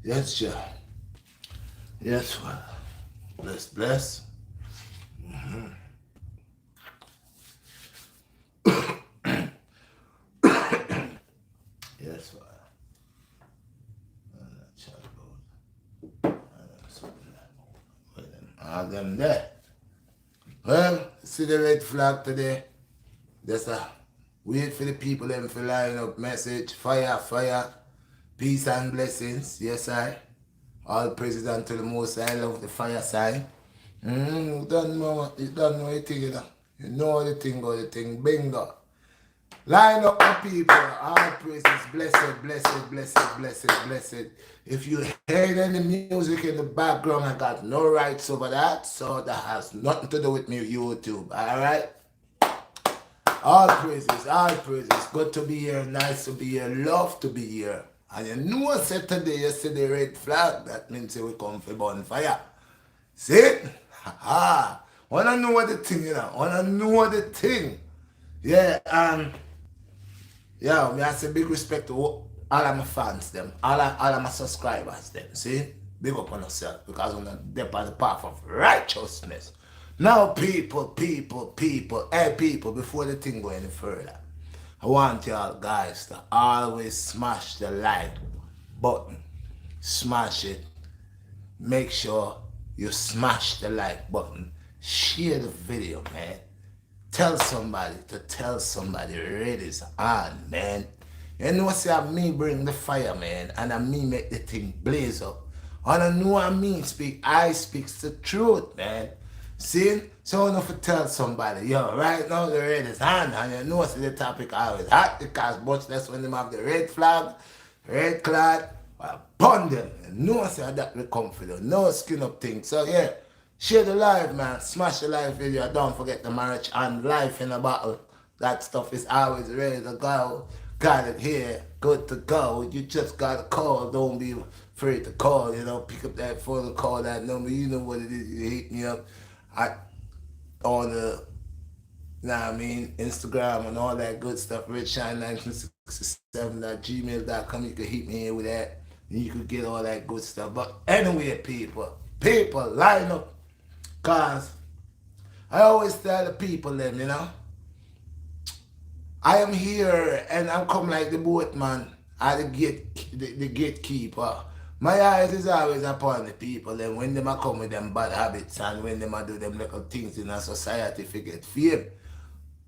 Yes, sir. Yes, well. Bless, bless. Yes, well. Chat about something like well, them there. Well, see the red flag today. Just wait for the people them for line up message. Fire, fire. Peace and blessings. Yes, I. All praises unto the most I love the fire sign. You don't know the thing, you know. You know the thing or the thing. Bingo. Line up the people. All praises. Blessed, blessed, blessed, blessed, blessed. If you hear any music in the background, I got no rights over that. So that has nothing to do with me, YouTube. Alright? All praises, all praises. Good to be here, nice to be here, love to be here. And you know I said today, you see the red flag, that means we come for bonfire. See it? Ha ha. Wanna know what the thing, you know? Wanna know what the thing? Yeah, yeah, me I say big respect to all of my fans, them, all of my subscribers, them. See? Big up on yourself because I'm on the path of righteousness. Now, people, hey, people, before the thing go any further, I want y'all guys to always smash the like button. Smash it. Make sure you smash the like button. Share the video, man. Tell somebody to tell somebody red is on, man. You know, say I me bring the fire, man, and I me make the thing blaze up. And I know I mean I speaks the truth, man. See? So enough to tell somebody, yo, right now the red is on, and you know see the topic always hot because much less when them have the red flag, red clad, well, burn them. You know say that we come for them. No skin up thing. So yeah. Share the live, man. Smash the live video. Don't forget the marriage and life in a bottle. That stuff is always ready to go. Got it here. Good to go. You just gotta call. Don't be afraid to call. You know, pick up that phone and call that number. You know what it is. You hit me up on the, you know what I mean, Instagram and all that good stuff. Redshine1967 at gmail.com. You can hit me in with that. And you could get all that good stuff. But anyway, people, line up. Cause I always tell the people them, you know, I am here and I'm come like the boatman or the gatekeeper. My eyes is always upon the people and when them a come with them bad habits and when them a do them little things in a society to get fame.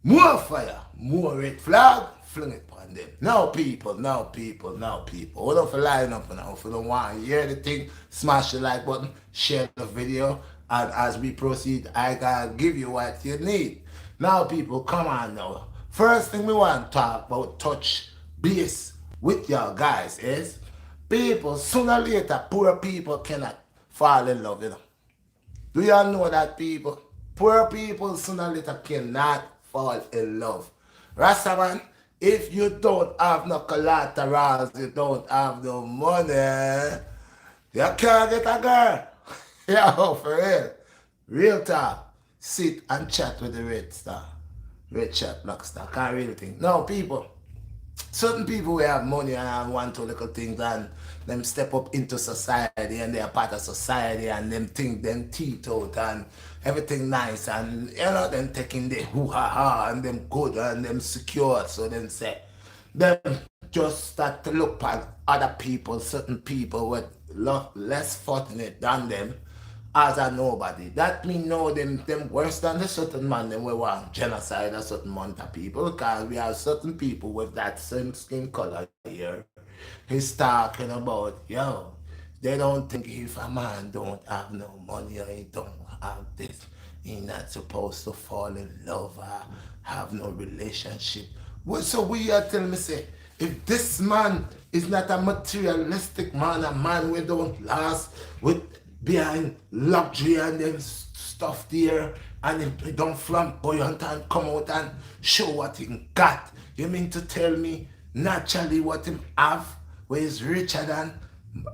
More fire, more red flag, fling it upon them. Now people. Hold on for line up now. If you don't want to hear the thing, smash the like button, share the video, and as we proceed, I gotta give you what you need. Now people, come on now. First thing we want to talk about, touch base with y'all guys is, people, sooner or later, poor people cannot fall in love, you know. Do y'all know that, people? Poor people sooner or later cannot fall in love. Rastaman, if you don't have no collaterals, you don't have no money, you can't get a girl. Yo, for real. Real talk. Sit and chat with the Red Star. Red Shot, BlackStar. Can't really think. No, people. Certain people who have money and want to little things and them step up into society and they're part of society and them think them teeth out and everything nice and you know them taking the hoo ha ha and them good and them secure, so then say them just start to look at other people, certain people with lot less fortunate than them as a nobody. That mean know them worse than the certain man them we want genocide a certain amount of people because we have certain people with that same skin color here. He's talking about, yo, they don't think if a man don't have no money or he don't have this, he not supposed to fall in love or have no relationship. Well, so we are telling me say, if this man is not a materialistic man, a man we don't last with behind luxury and them stuff there, and he don't flamboyant and come out and show what he got. You mean to tell me naturally what him have, where he's richer than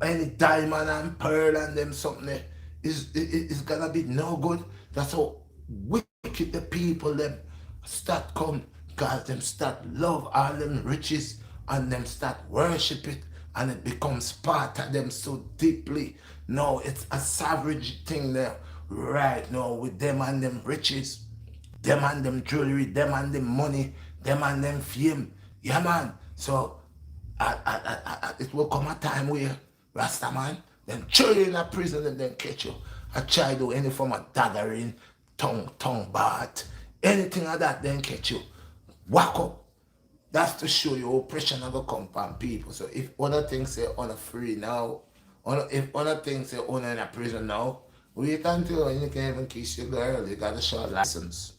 any diamond and pearl and them something is gonna be no good? That's how wicked the people them start come, cause them start love all them riches and them start worship it and it becomes part of them so deeply. No, it's a savage thing there right now with them and them riches, them and them jewelry, them and them money, them and them fame. Yeah, man. So it will come a time where Rasta man, them throw you in a prison and then catch you. I try to do any form of daggering, tongue bat, anything like that, then catch you. Whack up. That's to show you oppression never come from people. So if other things say on a free now, if other things say on in a prison now, wait until you can even kiss your girl. You got to show a license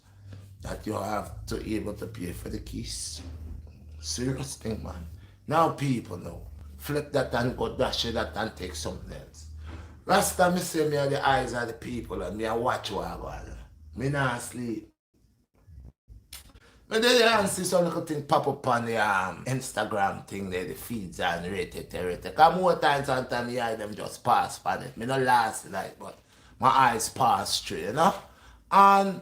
that you have to be able to pay for the kiss. Serious thing, man. Now people know. Flip that and go dash it that and take something else. Last time me say me are the eyes of the people and me I watch what I go on. Me not sleep. But then you see some little thing pop up on the Instagram thing there, the feeds and rate it. Because more times than time me eye them just pass on it. Me not last night, but my eyes pass through, you know? And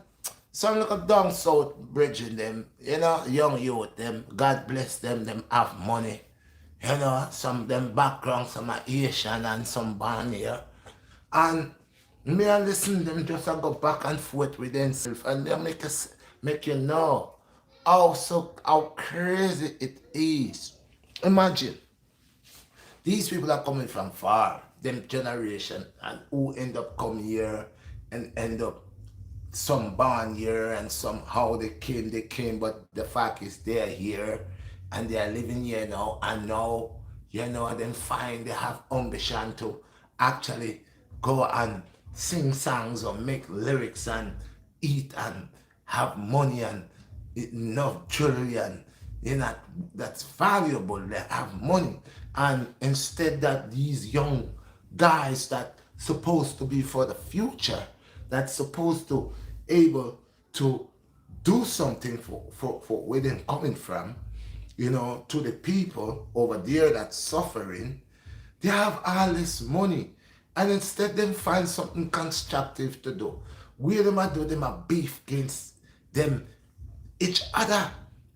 some little down south bridging them, you know, young youth, them, God bless them have money. You know, some of them background, some are Asian and some born here. And me and listen them just go back and forth with themselves and they make you know how crazy it is. Imagine these people are coming from far, them generation, and who end up come here and end up some born here and somehow they came, but the fact is they're here and they're living here now, and now, you know, then find they have ambition to actually go and sing songs or make lyrics and eat and have money and enough jewelry and you know that's valuable. They have money, and instead that these young guys that supposed to be for the future, that's supposed to able to do something for where they're coming from, you know, to the people over there that's suffering, they have all this money, and instead them find something constructive to do. Where them a do them a beef against them each other,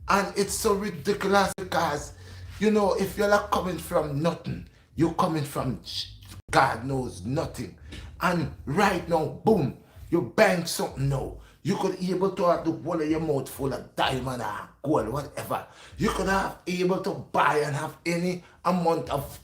and it's so ridiculous because you know if you're not coming from nothing, you're coming from God knows nothing, and right now boom, you bang something now. You could be able to have the whole of your mouth full of diamond or gold, whatever. You could have able to buy and have any amount of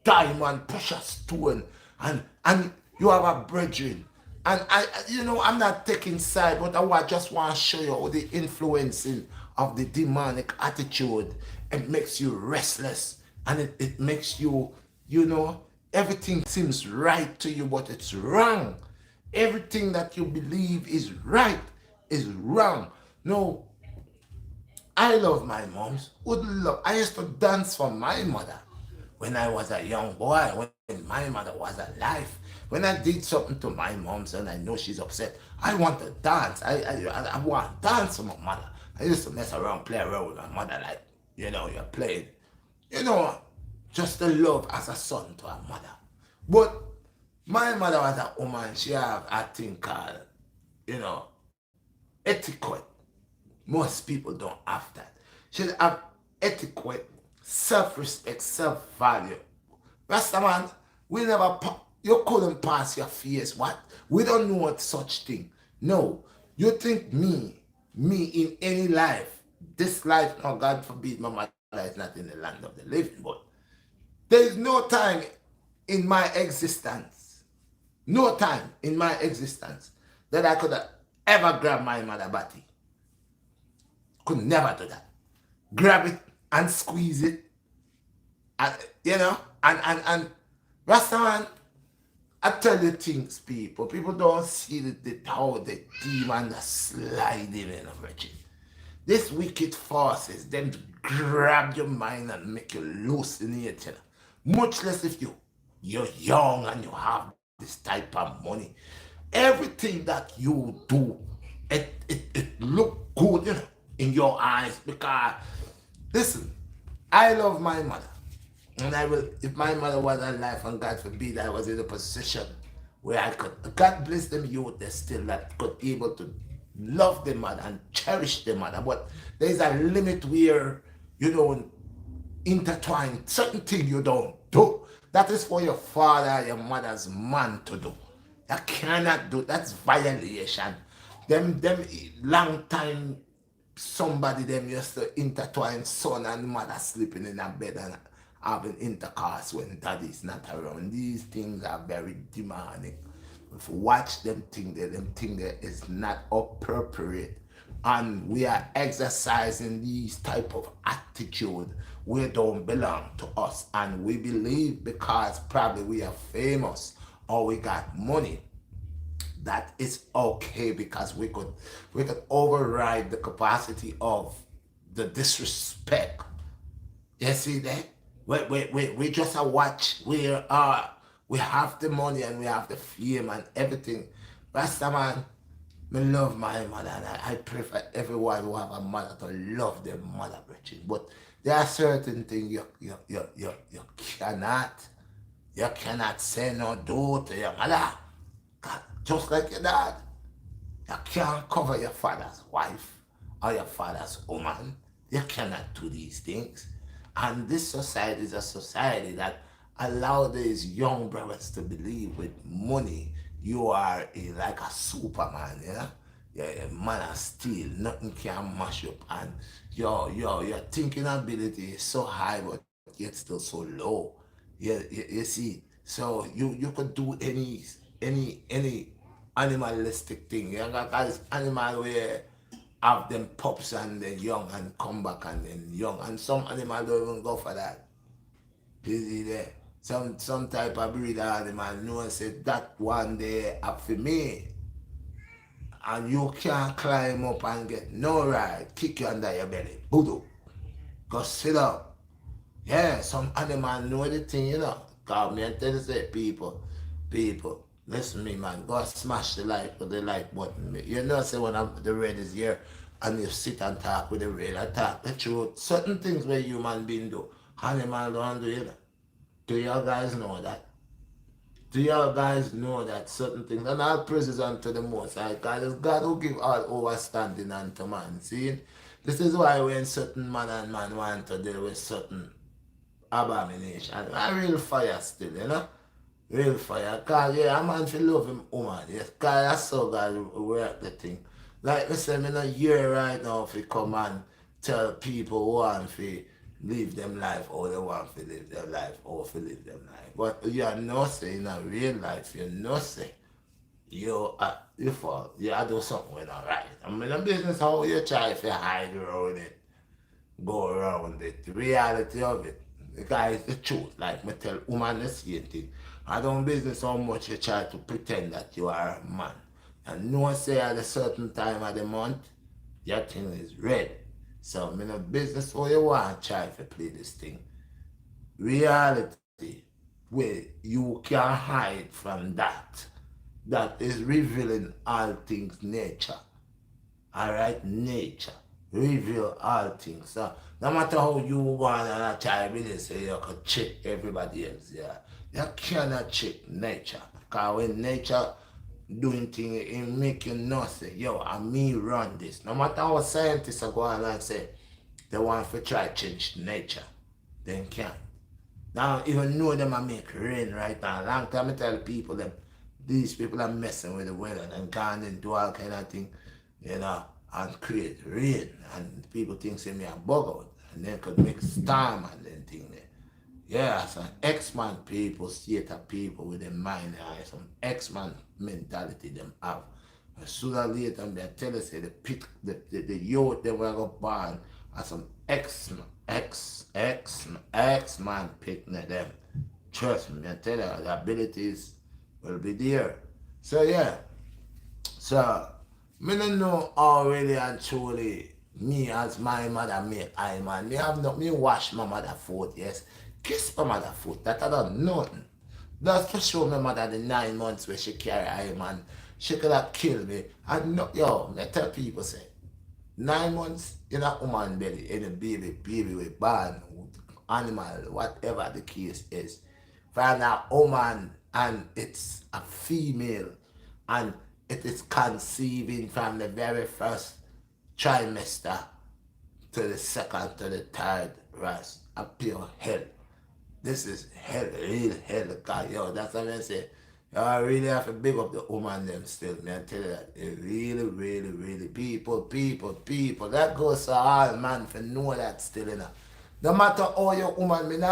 diamond, precious stone, and you have a brethren. And you know, I'm not taking side, but I just want to show you how the influencing of the demonic attitude, it makes you restless, and it makes you, you know, everything seems right to you, but it's wrong. Everything that you believe is right is wrong. No, I love my moms. I used to dance for my mother when I was a young boy, when my mother was alive. When I did something to my moms and I know she's upset, I want to dance. I want to dance with my mother. I used to mess around, play around with my mother like, you know, you're playing. You know, just the love as a son to a mother. But my mother was a woman, she have a thing called, you know, etiquette. Most people don't have that. She have etiquette, self-respect, self-value. Rasta man, we never, you couldn't pass your face. What? We don't know what such thing. No, you think me in any life, this life, no, God forbid, my mother is not in the land of the living, but there is no time in my existence, no time in my existence that I could have ever grab my mother body. Could never do that. Grab it and squeeze it, and you know, and Rasta man, I tell you things, people. People don't see how the demon is sliding in a virgin. This wicked forces, them grab your mind and make you hallucinate. You know? Much less if you're young and you have this type of money. Everything that you do, it look good, you know, in your eyes, because listen, I love my mother. And I will, if my mother was alive, and God forbid I was in a position where I could, God bless them youth, they still that could be able to love their mother and cherish their mother. But there's a limit where you don't intertwine certain things you don't do. do. That is for your father, your mother's man to do. You cannot do. That's violation. Them long time somebody them used to intertwine son and mother sleeping in a bed and having intercourse when daddy is not around. These things are very demonic. If you watch them think that is not appropriate. And we are exercising these type of attitude we don't belong to us. And we believe because probably we are famous or we got money that is okay because we could override the capacity of the disrespect. You see that? We just a watch. We have the money and we have the fame and everything. Rasta man, me love my mother and I pray for everyone who have a mother to love their mother, Richard. But there are certain things you cannot say no do to your mother. Just like your dad. You can't cover your father's wife or your father's woman. You cannot do these things. And this society is a society that allow these young brothers to believe with money you are like a superman, you know? You're a man of steel, nothing can mash up, and your thinking ability is so high but yet still so low. You see, so you could do any animalistic thing. You got this animal where have them pups and then young and come back and then young. And some animal don't even go for that. You see there? Some type of breed animal know and say that one day up for me. And you can't climb up and get no ride. Kick you under your belly. Voodoo. Go sit down. Yeah, some animal know the thing, you know. Cause me and tell you say people, listen me man, go smash the like with the like button. You know say when the red is here and you sit and talk with the red, I talk the truth. Certain things where human being do, animal don't do, you know. Do y'all guys know that? Do y'all guys know that certain things, and all praises unto the Most High God, is God who give all overstanding unto man. See? This is why when certain man and man want to deal with certain abomination, I real fire still, you know? Real fire. Cause yeah, a man feel love him woman. Yes, cause that's how God work the thing. Like me say, me not here right now if come and tell people who want to live them life or they want to live their life or to live them life. But you are not saying in a real life, you not say you fall, you do something with alright. I mean the business how you try if you hide around it, go around it. The reality of it. Because it's the truth. Like me tell woman the same thing. I don't business how much you try to pretend that you are a man. And no say at a certain time of the month, your thing is red. So I'm in a business how you want to try to play this thing. Reality where you can hide from that. That is revealing all things nature. Alright, nature. Reveal all things. So no matter how you want and try really say you could check everybody else, yeah. You cannot check nature. Because when nature doing things, it make you know say, yo, I me run this. No matter how scientists are going and say they want to try to change nature, they can't. Now even know them I make rain right now. Long time I tell people them these people are messing with the weather and gone and do all kind of thing, you know, and create rain. And people think say me a bug out. And then could make storm and then thing there. Yeah, some X-Man people, theater people with their mind, some X-Man mentality them have. And sooner or later, I tell you, say the youth they were go born as some X-Man picking them. Trust me, I tell you, the abilities will be there. So yeah, so me don't know how really and truly me as my mother make I man. Me have not me wash my mother foot, yes. Kiss my mother foot, that I don't know nothing. Just to show my mother the 9 months where she carry I man. She could have killed me. And no yo, me tell people say 9 months in a woman belly, in a baby with born, animal, whatever the case is. Find a woman and it's a female and it is conceiving from the very first trimester to the second to the third rest, a pure hell. this is hell, real hell, because yo, that's what I say. Yo, I really have to big up the woman them still, man. I tell you that. It really, really, really, people. That goes to all man for know that still, you know. No matter how your woman,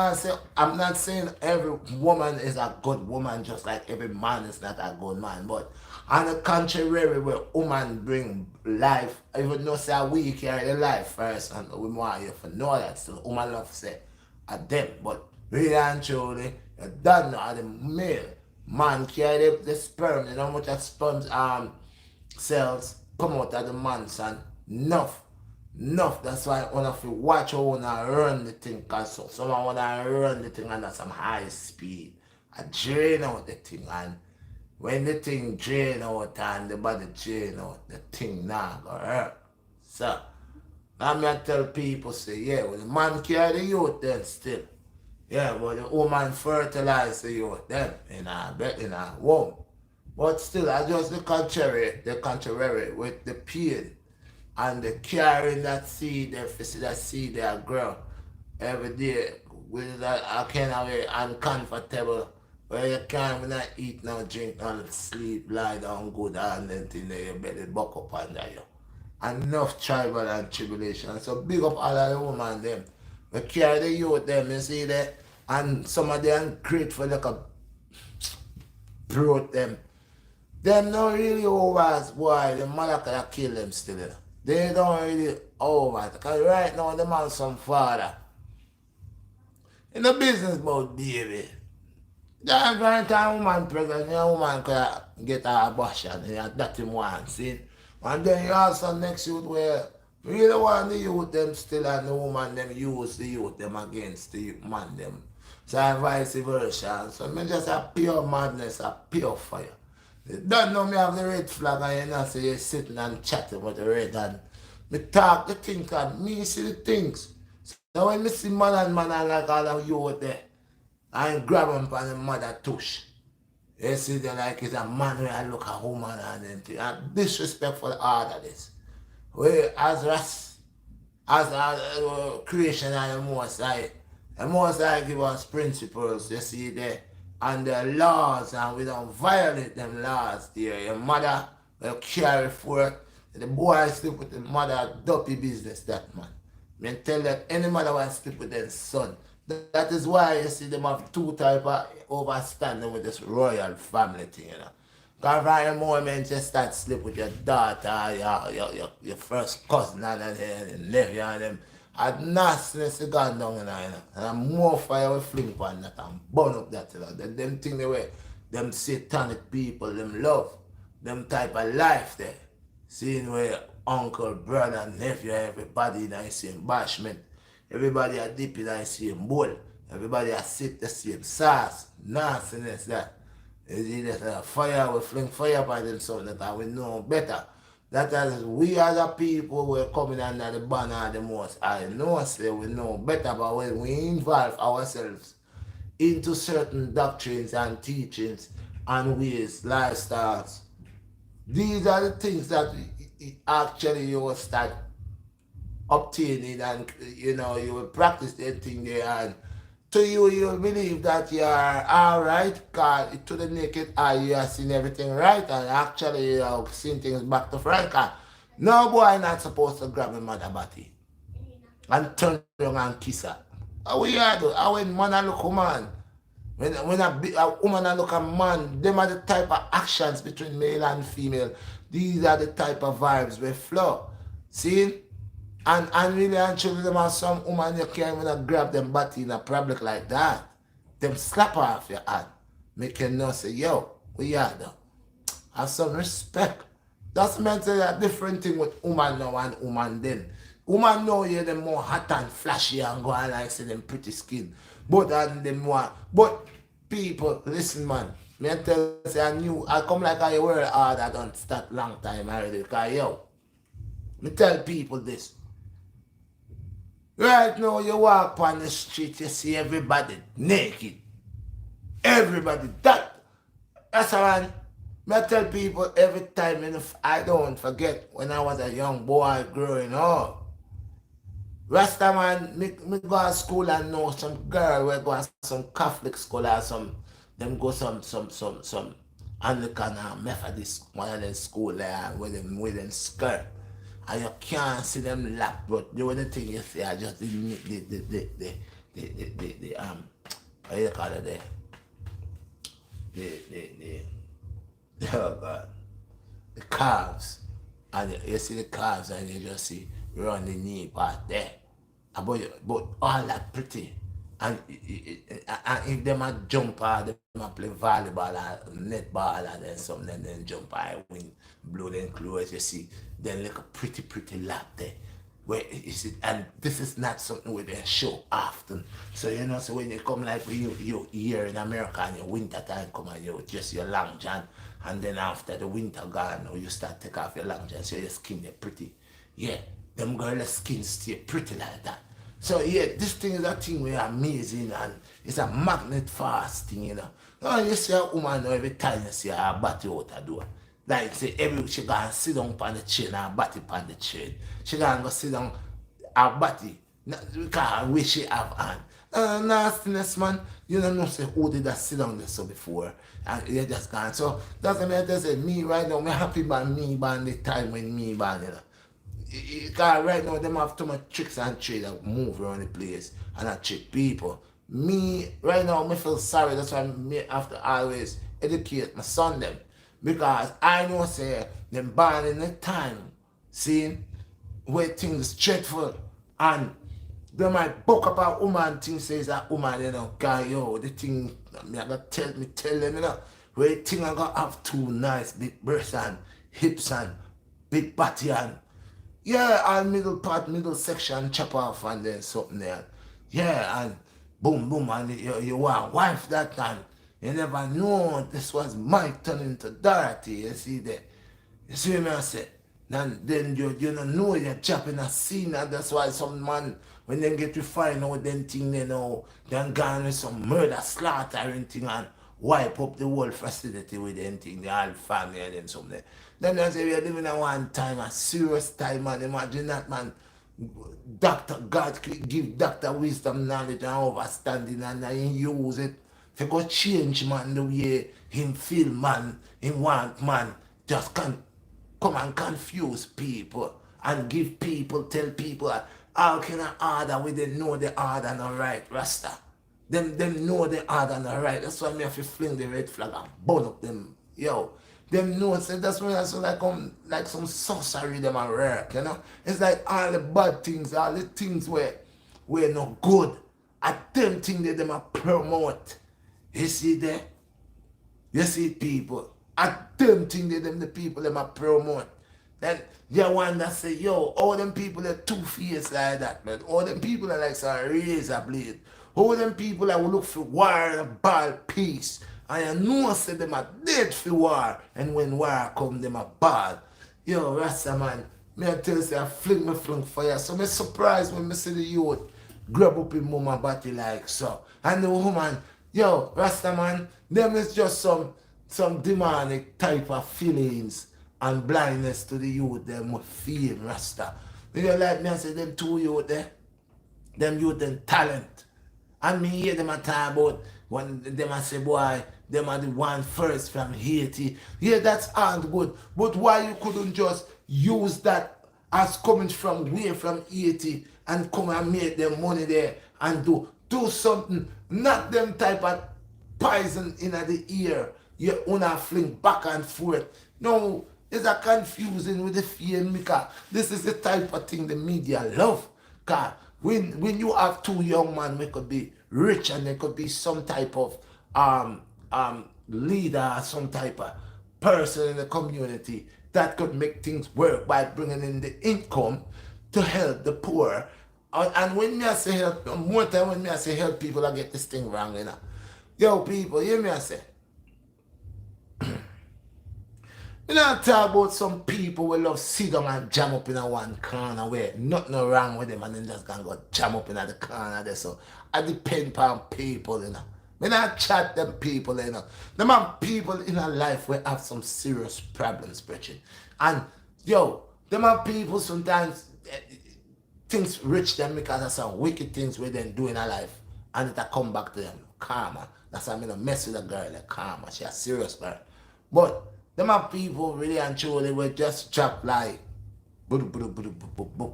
I'm not saying every woman is a good woman, just like every man is not a good man. But on the contrary, where woman bring life, even though say we carry the life first, and we want you to know that. So woman love say at them, but really and truly, you don't know the male man carry the sperm. You know how much that sperm cells come out of the man, son. Enough. That's why when if you watch how wanna run the thing, cause someone wanna run the thing under some high speed. I drain out the thing, and when the thing drain out and the body drain out, the thing now go hurt. So I'm gonna tell people say, yeah, well the man carry the youth then still. Yeah, but the woman fertilize the youth then in a womb. But still I just the contrary with the pain and the carrying that seed, if you see that seed there grow every day with that a kind of way uncomfortable where you can't not eat, no drink, no sleep, lie down good and then thing there your belly buck up under you. Enough trouble and tribulation. So big up all of the women them. We carry the youth them, you see that, and some of them grateful like a brought them. Them not really over boy, the mother could have killed them still. You know. They don't really over. Because right now, the man some father. In the business about baby. That kind of time woman pregnant, a woman could get her abortion. Yeah, that him want, see? And then you also next youth where really want the youth them still and the woman them use the youth them against the man them. So vice versa. So me just a pure madness, a pure fire. You don't know me have the red flag and you know say you're sitting and chatting with the red and me talk the things and me see the things. So when me see man and like all of you out there, I grab him from the mother tush. You see them like it's a man where I look at woman and them thing. And disrespectful all of this. Where as creation and the Most High give us principles, you see there, and the laws, and we don't violate them laws there. Your mother will carry forth. The boy sleep with the mother, dopey business, that man. I tell that any mother wants to sleep with their son. That is why you see them have two type of overstanding with this royal family thing, you know. Because from the moment you start sleep with your daughter, your first cousin and then nephew and them, and nastiness is gone down, you know. And more fire will fling upon that and burn up that, you know. Them thing the way, them satanic people, them love, them type of life there. Seeing where uncle, brother, nephew, everybody in the same bashment. Everybody are deep in the same bowl. Everybody are sit the same sauce. Nastiness that. You see that fire, we fling fire by themselves that we know better. That is we as a people we're coming under the banner of the Most I know say we know better, but when we involve ourselves into certain doctrines and teachings and ways, lifestyles, these are the things that actually you will start obtaining and you know you will practice that thing there and to you you will believe that you are alright because to the naked eye you are seeing everything right and actually you are seeing things back to front. No boy not supposed to grab a mother body and turn around and kiss her. How we are do? How when man a look woman when a woman and look a man, them are the type of actions between male and female. These are the type of vibes we flow. See? And really and truly them are some woman you can't even grab them body in a public like that. Them slap off your hand. Make you know say, yo, we are though. Have some respect. That's meant to be a different thing with woman now and woman then. Woman now you're them more hot and flashy and go and like say them pretty skin. But and them more but people, listen man. Me tell you say I come like I work hard I don't start long time already. Because yo, me tell people this. Right now you walk on the street, you see everybody naked. Everybody that's why I tell people every time I don't forget when I was a young boy growing up. Rasta man, me go to school and know some girl we go to some Catholic school or them go some Anglican or Methodist one of them school there with them skirt. And you can't see them lap, but the only thing you see are just the how you call it the oh God, the calves, and you see the calves, and you just see run the knee part there. But all that pretty. And if them a jump or them a play volleyball or netball or then something, then jump or win blow them clothes, you see, then like a pretty lap there. Where is it? And this is not something where they show often. So you know, so when you come like you here in America and your winter time come and you just your long john, and then after the winter gone, or you start take off your long john, so your skin get pretty. Yeah, them girls' skin stay pretty like that. So yeah, this thing is a thing where amazing and it's a magnet fast thing, you know. Now you see a woman now every time you see her body out the door. Like say every she gonna sit down on the chain and her body on the chain. She gonna go sit down her body because where she have on. Nastiness man, you don't know say who did that sit down there so before and you just gone. So doesn't matter say me right now, me happy by me by the time when me by you know. Because right now them have too much tricks and trade that move around the place and I trick people. Me right now me feel sorry, that's why me have to always educate my son them. Because I know say them born in the time, see, where things dreadful and they might book up a woman thing says that woman, you know, guy, yo, the thing me I gotta tell them, you know, where thing I gotta have two nice big breasts and hips and big body and yeah, and middle part, middle section, chop off and then something there. Yeah, and boom, and you want wife that time. You never know this was Mike turning into Dorothy, you see that. You see what I say? Then you don't know you're chopping a scene, and that's why some man, when they get to find out them thing, they know, they're gone with some murder, slaughter and thing, and wipe up the whole facility with them thing, the whole family and then something. Then they say we are living at one time, a serious time, and imagine that man, Doctor God give Doctor wisdom, knowledge and understanding, and he use it to go change man the way him feel man, him want man, just can't come and confuse people and give people, tell people how can I order when they know the order not right, Rasta. Them know the order not right. That's why me have to fling the red flag and burn up them. Yo. Them know say that's why I so like some sorcery them are work, you know. It's like all the bad things, all the things where not good. At them things that them a promote. You see there? You see people. At them things that them the people them a promote. Then you one that say, yo, all them people are two-faced like that, man. All them people are like some razor blade. All them people that will look for war and ball peace. And you know say them are dead for war. And when war come, them are bad. Yo, Rasta man, me I tell you say I fling fire. So me surprised when me see the youth grab up in mama body like so. And the woman, yo, Rasta man, them is just some demonic type of feelings and blindness to the youth them would feel Rasta. You like me I say them two youth there, them youth them talent. And me hear them a talk about when them a say boy, them are the one first from Haiti. Yeah, that's all good. But why you couldn't just use that as coming from way from Haiti and come and make them money there and do something, not them type of poison in the ear. You wanna fling back and forth. No, it's a confusing with the fear because this is the type of thing the media love. Cause when you have two young men, they could be rich and they could be some type of leader, some type of person in the community that could make things work by bringing in the income to help the poor. And when me I say help, more time when me I say help people, I get this thing wrong, you know. Yo, people, hear me I say. You know, talk about some people who love sit down and jam up in a one corner where nothing wrong with them and then just gonna go jam up in the corner there. So I depend on people, you know. When I chat them people, you know. Them have people in a life where have some serious problems, Bridget. And yo, them have people sometimes things reach them because of some wicked things we them do in her life, and it'll come back to them. Karma. That's why I'm gonna mess with a girl like karma. She a serious girl. But them are people really and truly will just drop like boop boop boop boop boop boop.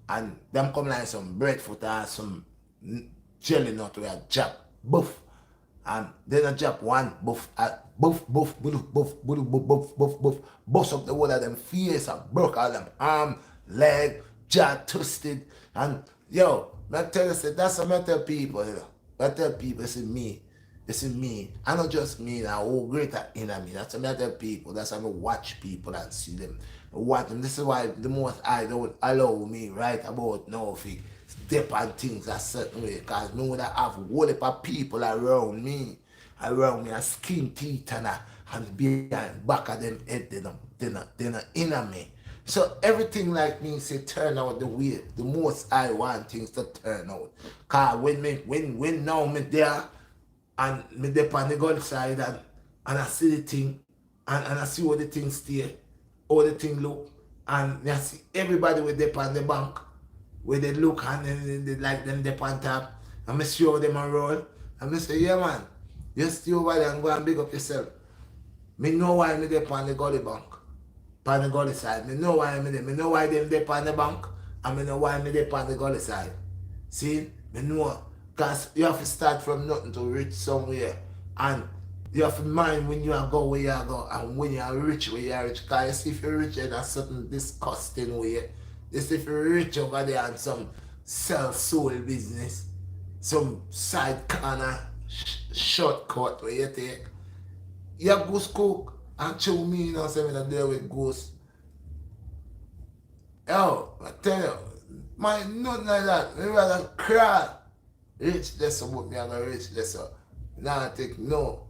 And them come like some breadfruit and some jelly nut where a drop boof. And then I drop one boof boof boof boof boof boof boof boof boof boof bust up the whole of them face and broke all them arm, leg, jaw twisted. And yo, I tell you, say, that's what I tell people, you know. I tell people, it's me. I not just me now, oh greater inner me. That's what I tell people. That's why I watch people and see them. Watch them. This is why the most I don't allow me right about now if he step on things a certain way. Because me would have whole heap of people around me, and skin teeth and behind back of them head, they not inner me. So everything like me say turn out the way the most I want things to turn out. Cause when now me there and me dip on the gun side and I see the thing and I see how the thing stay, how the thing look, and I see everybody with dip on the bank where they look and then they like them dip on top and I see how them a roll and I say, yeah man, you stay over there and go and big up yourself. Me know why me dip on the gully bank. On the gully side. Me know why me there. Me know why them dip on the bank and me know why me dip on the gully side. See? Me know. Because you have to start from nothing to reach somewhere. And you have to mind when you go where you go and when you are rich where you are rich. Because if you're rich in a certain disgusting way, if you're rich over there and some sell-soul business, some side corner shortcut where you take, you have goose cook. And chew me, you know, say me not deal with ghosts. Yo, I tell you, man, nothing like that. Me rather cry. Rich this about me, I'm gonna rich this up. Now I take no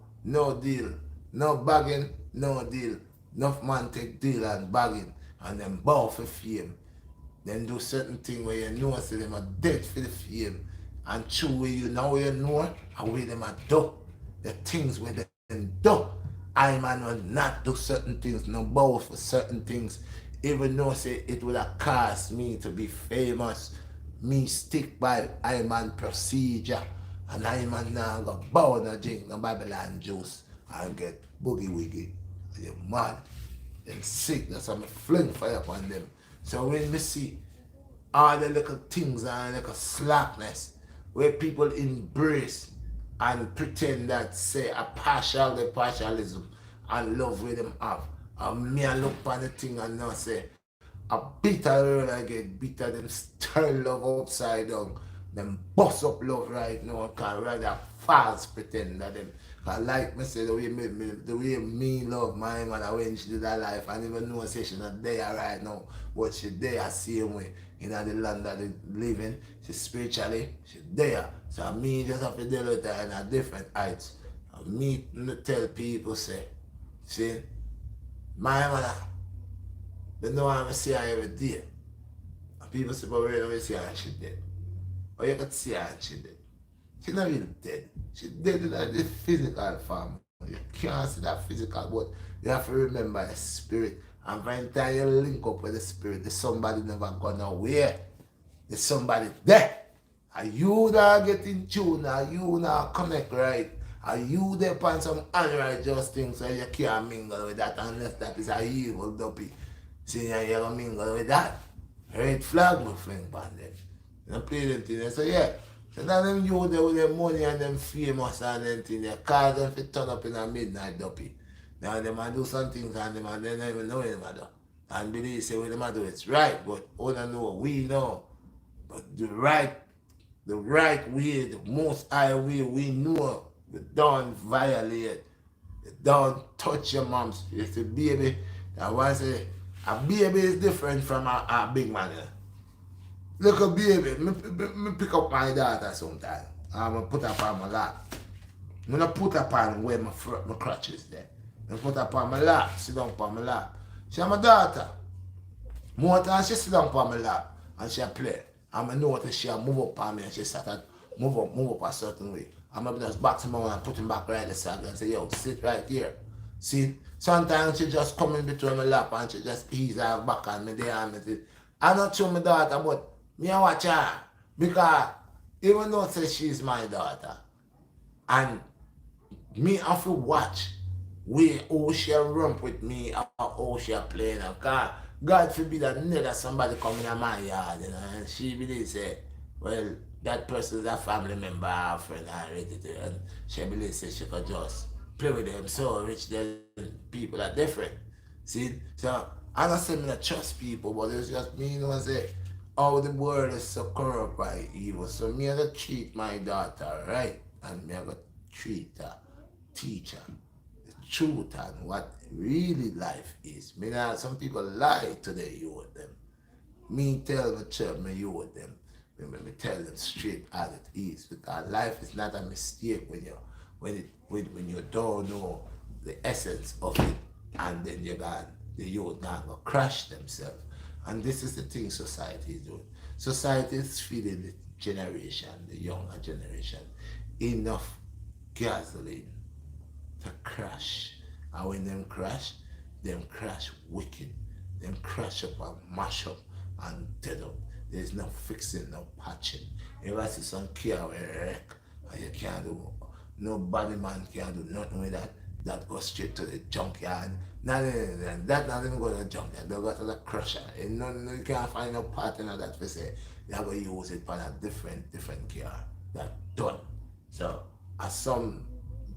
deal. No bagging, no deal. Enough man take deal and bagging and then bow for fame. Then do certain thing where you know say them are dead for the fame. And chew where you know where you know and where them are do. The things where them do. I man will not do certain things, no bow for certain things, even though say it would have cost me to be famous. Me stick by I man procedure, and I man now go bow no drink no Babylon juice and get boogie wiggy. You mad, then sick. That's why I fling fire upon them. So when we see all the little things and little slackness where people embrace and pretend that say a partialism and love with them have. And me I look on the thing and now say a bitter girl I get bitter, them stir love upside down. Them bust up love right now can rather false pretend that them. Cause like me say the way me love my mother when she did her life and even know say she not there right now, but she there same way in the land that they live in. She spiritually, she there. So me just have to deal with her in a different heights. And me tell people say, see, my mother, they know I'm see her every day. And people say, but where do we see her and she dead? Or you can see her and she dead. She's not really dead. She's dead in the physical form. You can't see that physical, but you have to remember the spirit. And by the time you link up with the spirit, there's somebody never gone nowhere. There's somebody there. And you now get in tune, and you now connect right. And you there upon some unrighteous things so you can't mingle with that unless that is a evil duppy. See, you're going to mingle with that. Red flag, my friend, upon them. You don't play them things. So yeah. So now them you there with their money and them famous and them things, they call them to turn up in a midnight duppy. Now they might do some things and they don't even know what they do. And believe say what they do it's right, but all they know, we know. But the right way, the most high way we know, we don't violate. You don't touch your moms. It's a baby. I want to say a baby is different from a big man. Look a baby, me pick up my daughter sometimes. I'm put her on my lap. I'm not put her on where my crutch is there. I put her on my lap, sit down on my lap. She's my daughter. More time she sit down on my lap and she play. And I notice she move up on me and she started move up a certain way. I'm going to just box him out and put him back right the side and say, yo, sit right here. See, sometimes she just come in between my lap and she just ease her back on me there and me. I'm not sure my daughter, but Me I watch her. Because even though say she's my daughter, and me have to watch we how she romp with me or how she playing. Cause God forbid that never somebody come in my yard, and she believe say, well, that person is a family member or friend and relative, and she believe say she could just play with them so rich then people are different. See? So I don't say me not trust people, but it's just me, say, oh, the world is so corrupt by evil. So me I gotta treat my daughter right, and me I gotta treat her, teach her the truth and what really life is. Me now some people lie to the youth them. Me tell the church me youth them. Me tell them straight as it is, because life is not a mistake when you don't know the essence of it, and then the youth now go crash themselves. And this is the thing society is doing. Society is feeding the generation, the younger generation, enough gasoline to crash. And when them crash wicked. Them crash up and mash up and dead up. There's no fixing, no patching. If I see some car with a wreck and you can't do, nobody man can't do nothing with that, that goes straight to the junkyard. That not even go to the junkyard, they go to the crusher. You can't find no part in that for say, they're going to use it for a different car. That done. So, as some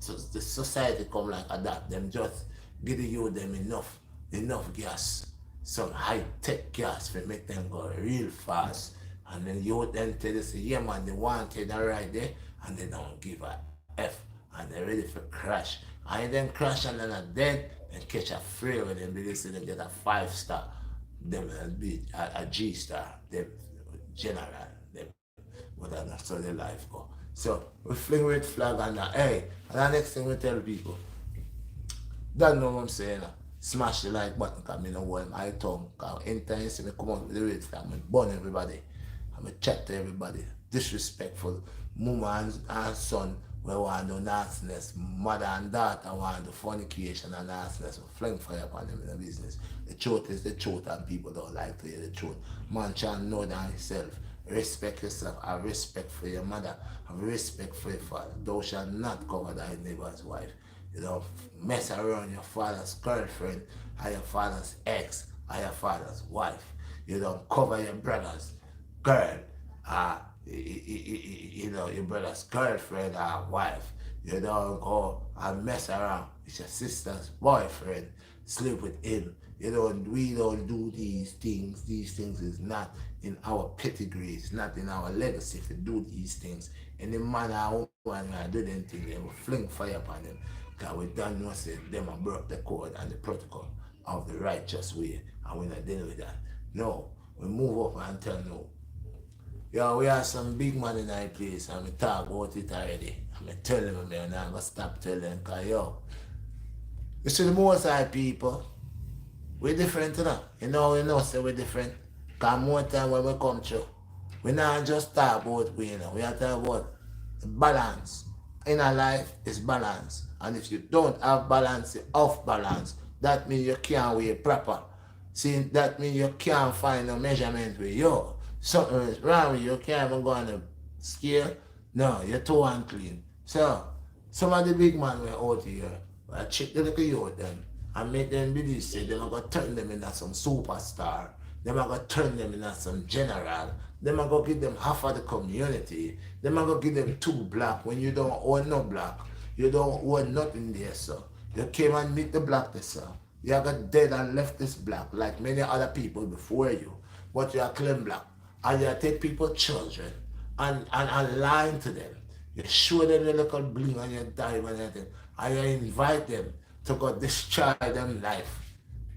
the society come like that, them just give the youth them enough gas, some high tech gas to make them go real fast. And then youth then tell you say, yeah man, they want it right there, and they don't give a F, and they're ready for crash. And then crash and then a dead and catch a free with them, they say they get a 5-star, them be a G-star, them general, them but that's how their life go. So we fling red flag on that. Hey, and the next thing we tell people, that know what I'm saying. Smash the like button because I don't hold my tongue. Because anytime you see me come out with the red flag, I burn everybody. I chat to everybody. Disrespectful. Mama and son, we want to do nastiness. Mother and daughter want to do fornication and nastiness. We fling fire upon them in the business. The truth is the truth, and people don't like to hear the truth. Man can know that himself. Respect yourself. Have respect for your mother. Have respect for your father. Thou shalt not cover thy neighbor's wife. You don't mess around your father's girlfriend or your father's ex or your father's wife. You don't cover your brother's girl, your brother's girlfriend or wife. You don't go and mess around with your sister's boyfriend, sleep with him. We don't do these things. These things is not in our pedigree. It's not in our legacy to do these things. Any man or woman when I do them things, they will fling fire upon them. Because we don't know say them have broke the code and the protocol of the righteous way. And we're not dealing with that. No. We move up and tell no. Yo, we have some big man in our place and we talk about it already. And I tell them, I'm not going to stop telling them, because yo, you see the most high people, we're different, you know. We know, say we're different. Because more time when we come through, we not just talk about we, we are talking about balance. In our life is balance. And if you don't have balance, you're off balance. That means you can't weigh proper. See, that means you can't find a measurement with you. Something is wrong with you, you can't even go on a scale. No, you're too unclean. So, some of the big men were out here, I check the little youth them and make them believe say they're going to turn them into some superstar. They're going to turn them into some general. They're going to give them half of the community. They're going to give them 2 black when you don't own no black. You don't own nothing there, sir. You came and meet the black there, sir. You got dead and left this black like many other people before you. But you are claim black. And you take people's children and lying to them. You show them the little bling on your diamond and everything. And you invite them to go destroy them life.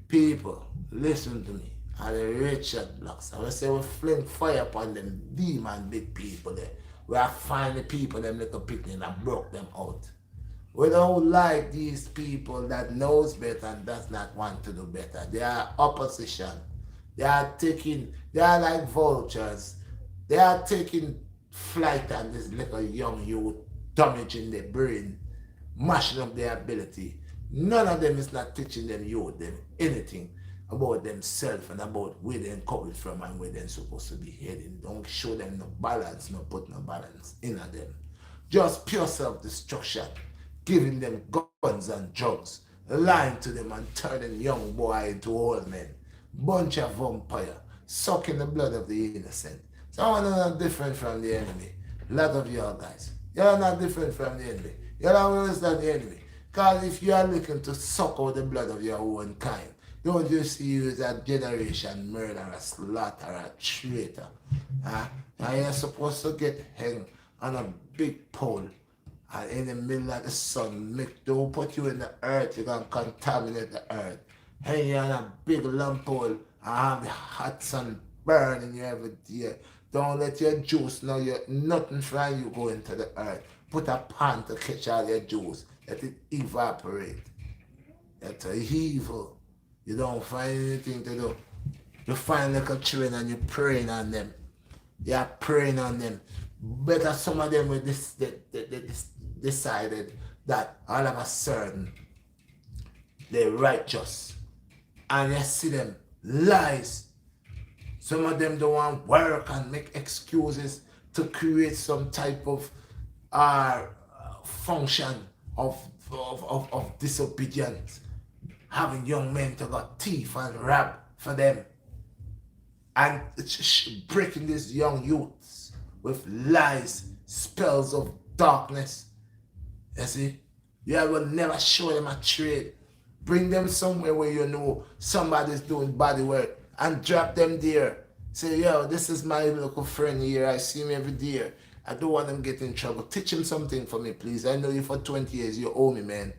People, listen to me. And the Redshot blocks. I will say we fling fire upon them demon big people there. We have find the people, them little picnic and broke them out. We don't like these people that knows better and does not want to do better. They are opposition. They are like vultures. They are taking flight on this little young youth, damaging their brain, mashing up their ability. None of them is not teaching them youth them anything. about themselves and about where they're coming from and where they're supposed to be heading. Don't show them no balance, no put no balance in them. Just pure self-destruction, giving them guns and drugs, lying to them and turning young boy into old men. Bunch of vampire, sucking the blood of the innocent. Someone are not different from the enemy. A lot of y'all guys, you're not different from the enemy. You're not worse than the enemy. Because if you are looking to suck out the blood of your own kind, don't you see you as a generation murderer, slaughterer, traitor? Huh? And you're supposed to get hung on a big pole and in the middle of the sun. Don't put you in the earth, you're going to contaminate the earth. Hang you on a big lump pole and have the hot sun burning you every day. Don't let your juice know you nothing from you go into the earth. Put a pan to catch all your juice. Let it evaporate. That's evil. You don't find anything to do. You find like a children and you're praying on them. You're praying on them. Better some of them with this decided that all of a sudden they're righteous. And you see them lies. Some of them don't want to work and make excuses to create some type of function of disobedience. Having young men to go thief and rob for them. And breaking these young youths with lies, spells of darkness. You see? You will never show them a trade. Bring them somewhere where you know somebody's doing body work and drop them there. Say, yo, this is my local friend here. I see him every day. I don't want him get in trouble. Teach him something for me, please. I know you for 20 years. You owe me, man.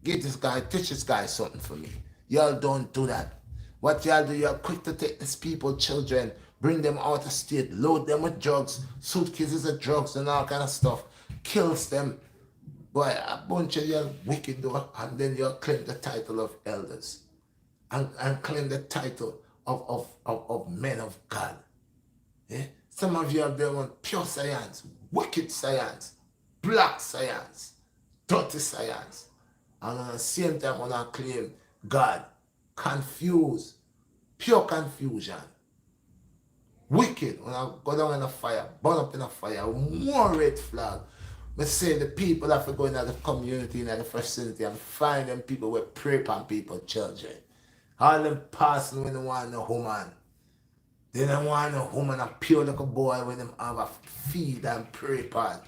Teach this guy something for me. Y'all don't do that. What y'all do, you're quick to take these people, children, bring them out of state, load them with drugs, suitcases of drugs and all kind of stuff. Kills them. Boy, a bunch of y'all wicked though, and then you'll claim the title of elders. And claim the title of men of God. Yeah? Some of you have been on pure science, wicked science, black science, dirty science. And at the same time, when I claim God, confused, pure confusion, wicked, when I go down in the fire, burn up in the fire, more red flag. I say the people that are going into the community, in the vicinity, and find them people with prey on people, children. All them passing when they want no woman. They don't want no woman, a pure little boy when them have a feed and prey on.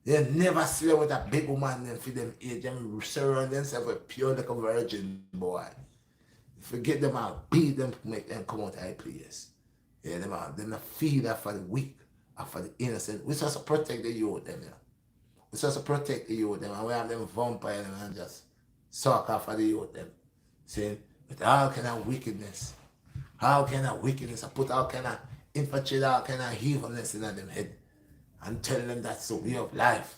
They never see them with a big woman and feed them age and surround themselves with pure like a virgin boy. Forget them out, beat them, make them come out high place. Yeah, them out. Them not feed that for the weak or for the innocent. We're supposed to protect the youth them, yeah. We're supposed to protect the youth them and we have them vampire them and just suck off of the youth them. See? With all kind of wickedness. All kind of wickedness. I put all kind of infiltrate all kind of evilness in them head. And tell them that's the way of life.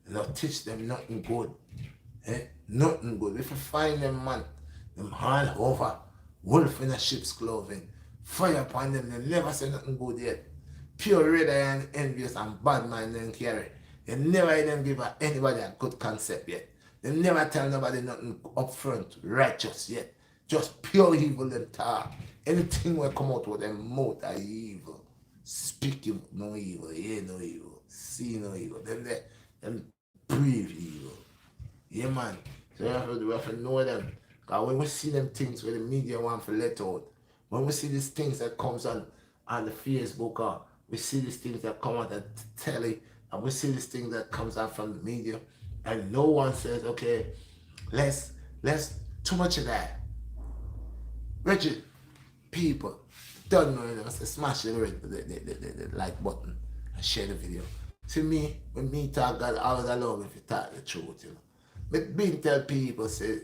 You know, teach them nothing good. Nothing good. If you find them, man, them hand over, wolf in a sheep's clothing, fire upon them, they never say nothing good yet. Pure red and envious and bad mind then carry. They never even give anybody a good concept yet. They never tell nobody nothing upfront, righteous yet. Just pure evil them talk. Anything will come out with them mouth are evil. Speak no evil, hear no evil. See no evil. Them breathe evil. Yeah, man. So we have to know them. Because when we see them things where the media want to let out, when we see these things that comes on the Facebook, or we see these things that come on the telly, and we see these things that comes out from the media, and no one says, okay, let's too much of that. Richard, people don't know them. I say smash the like button and share the video. See me, when me talk God, I always allow if you talk the truth, you know. But being tell people say,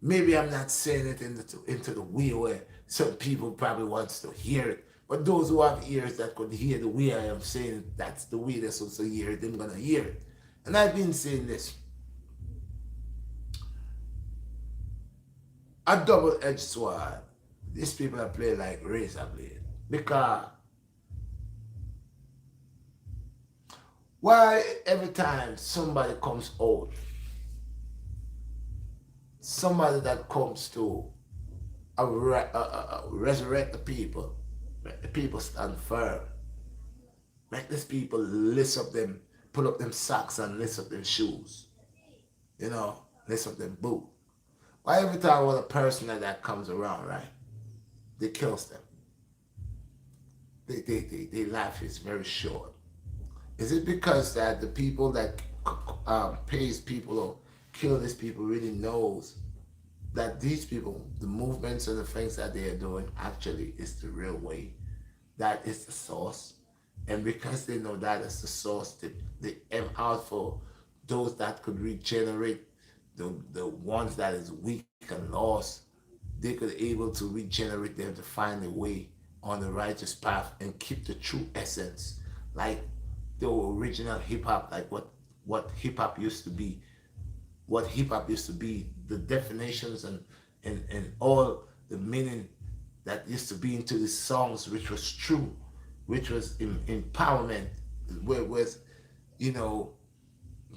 maybe I'm not saying it into the way where some people probably wants to hear it. But those who have ears that could hear the way I am saying it, that's the way they're supposed to hear it, they're gonna hear it. And I've been saying this. A double-edged sword. These people are playing like razor blade. Because why every time somebody comes out, somebody that comes to resurrect the people. Make the people stand firm. Make these people lift up them, pull up them socks and lift up them shoes. You know, lift up them boot. Why every time when a person like that comes around, right, they kills them. Their life is very short. Is it because that the people that pays people or kill these people really knows that these people, the movements and the things that they are doing actually is the real way? That is the source. And because they know that is the source, they aim out for those that could regenerate the ones that is weak and lost. They could able to regenerate them to find a way on the righteous path and keep the true essence. Like the original hip hop, like what hip hop used to be, the definitions and all the meaning that used to be into the songs, which was true, which was empowerment, where was, you know,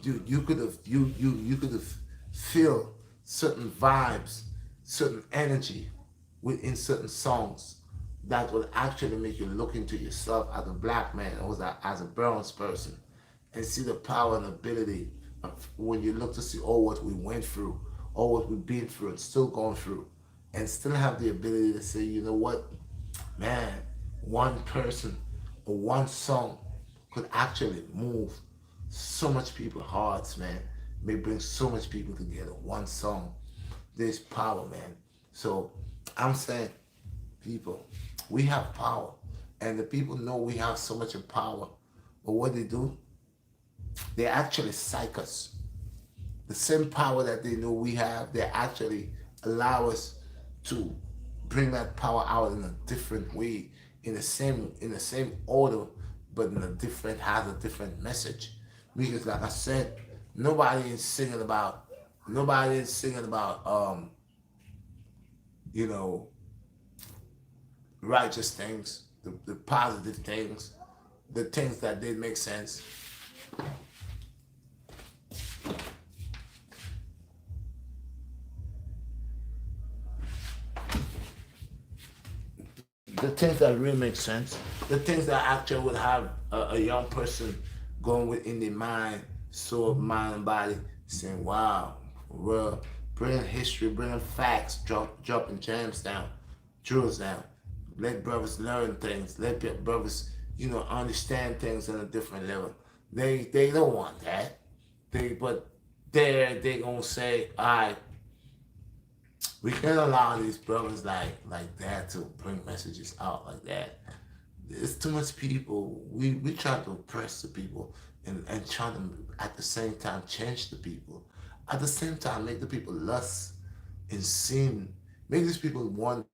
you could have you could have feel certain vibes, certain energy within certain songs that will actually make you look into yourself as a black man or as a brown person and see the power and ability of when you look to see all what we went through, all what we've been through and still going through, and still have the ability to say, you know what, man, one person or one song could actually move so much people's hearts, man. May bring so much people together. One song, there's power, man. So I'm saying, people, we have power, and the people know we have so much of power. But what they do, they actually psych us. The same power that they know we have, they actually allow us to bring that power out in a different way, in the same order, but in a different has a different message. Because like I said, nobody is singing about you know, righteous things, the positive things, the things that did make sense. The things that really make sense, the things that actually would have a young person going within their mind, soul, mind, and body, saying, "Wow, well, bringing history, bringing facts, dropping gems down, jewels down. Let brothers learn things. Let brothers, understand things on a different level." They don't want that. But they gonna say, "All right, we can't allow these brothers like that to bring messages out like that. It's too much people. We try to oppress the people and try to at the same time change the people. At the same time make the people lust and sin. Make these people want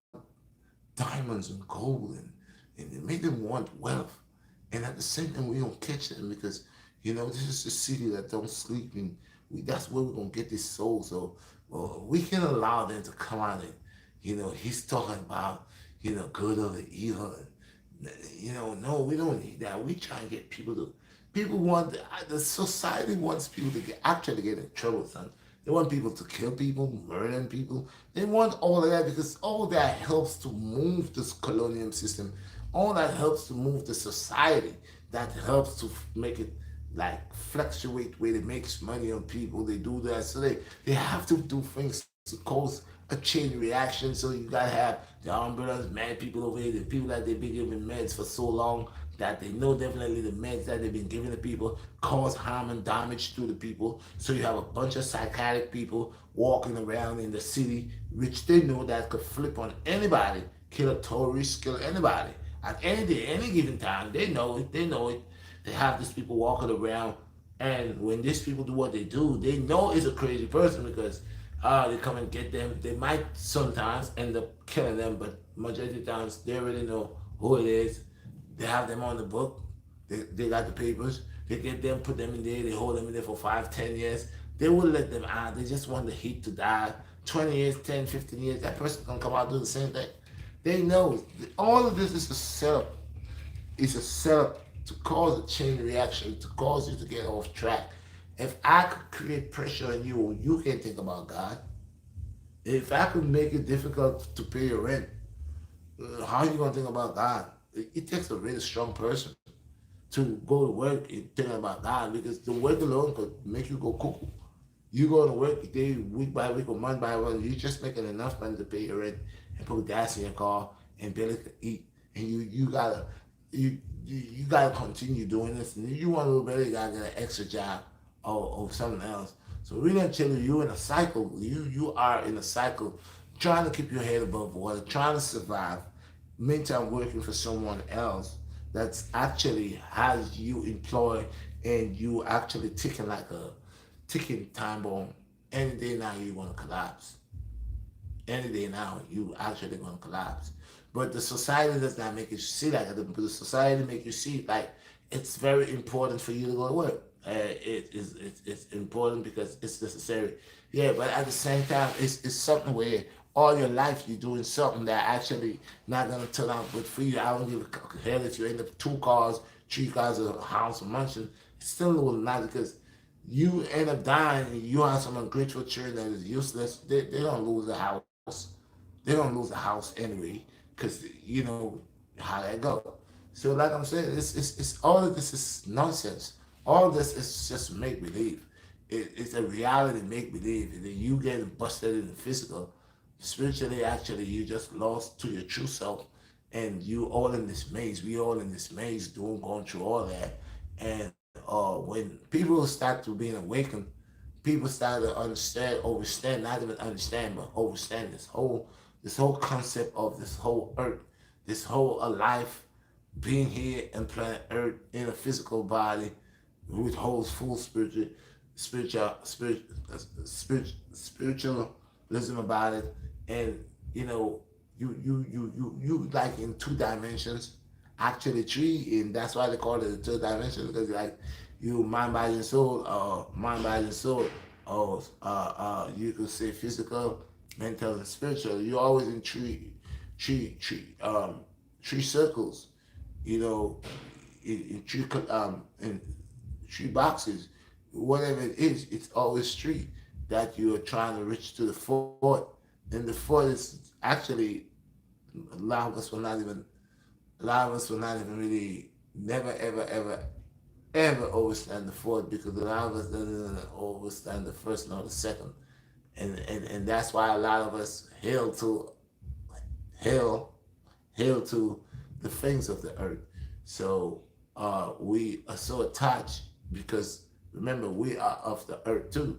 diamonds and gold and make them want wealth. And at the same time we don't catch them because this is the city that don't sleep and that's where we're gonna get this soul. So well, we can allow them to come out and he's talking about good or the evil and no, we don't need that. We try and get people want the society wants people to actually get in trouble, son. They want people to kill people, murdering people. They want all of that because all that helps to move this colonial system. All that helps to move the society. That helps to make it like fluctuate where it makes money on people. They do that. So they have to do things to cause a chain reaction. So you gotta have the umbrellas, mad people over here, the people that they've been giving meds for so long that they know definitely the meds that they've been giving the people cause harm and damage to the people. So you have a bunch of psychotic people walking around in the city, which they know that could flip on anybody, kill a tourist, kill anybody. At any day, any given time, they know it, They have these people walking around, and when these people do what they do, they know it's a crazy person because they come and get them. They might sometimes end up killing them, but majority of the times they already know who it is. They have them on the book. They got the papers. They get them, put them in there. They hold them in there for 5, 10 years. They will let them out. They just want the heat to die. 20 years, 10, 15 years, that person can come out and do the same thing. They know all of this is a setup. It's a setup to cause a chain reaction, to cause you to get off track. If I could create pressure on you, you can't think about God. If I could make it difficult to pay your rent, how are you gonna think about God? It takes a really strong person to go to work and think about God, because the work alone could make you go cuckoo. You go to work day, week by week, or month by month, you're just making enough money to pay your rent and put gas in your car and barely eat. And you gotta continue doing this. And if you want a little better, you gotta get an extra job or something else. So really and truly, you're in a cycle. You are in a cycle, trying to keep your head above water, trying to survive. Meantime, working for someone else that's actually has you employed, and you actually ticking like a ticking time bomb. Any day now, you're gonna collapse. Any day now, you actually gonna collapse. But the society does not make you see like that. The society make you see like it's very important for you to go to work. It's important because it's necessary. Yeah, but at the same time, it's something where all your life you're doing something that actually not gonna turn out good for you. I don't give a hell if you end up 2 cars, 3 cars, a house, a mansion. It still will not, because you end up dying and you have some ungrateful children that is useless. They don't lose a house. They don't lose a house anyway, because you know how that go. So like I'm saying, it's all of this is nonsense. All of this is just make believe. It's a reality make believe. And then you getting busted in the physical, spiritually actually you just lost to your true self, and you all in this maze. We all in this maze doing going through all that. And when people start to being awakened, people start to understand, overstand, not even understand, but overstand this whole concept of this whole earth, this whole life being here in planet Earth in a physical body, which holds full spiritualism about it. And you know, you like in 2 dimensions, actually three, and that's why they call it the third dimension, because like you mind, body, and soul, mind, body, and soul, or you could say physical, mental, and spiritual. You're always in three circles, you know, in 3 boxes, whatever it is. It's always three that you are trying to reach to the fourth, and the fourth is actually a lot of us will not even a lot of us will not even really never ever overstand the fourth, because a lot of us doesn't overstand the first nor the second. And that's why a lot of us hail hail to the things of the earth. So we are so attached, because remember, we are of the earth too.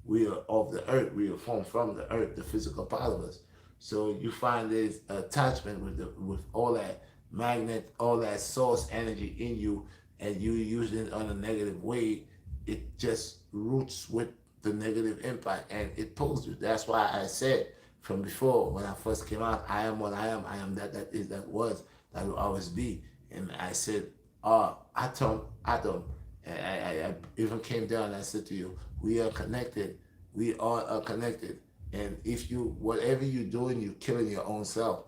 We are of the earth. We are formed from the earth, the physical part of us. So you find this attachment with all that magnet, all that source energy in you, and you using it on a negative way. It just roots with the negative impact, and it pulls you. That's why I said from before, when I first came out, I am what I am. I am that is, that was, that will always be. And I said, atom. I even came down and I said to you, we are connected. We all are connected. And if you, whatever you're doing, you're killing your own self.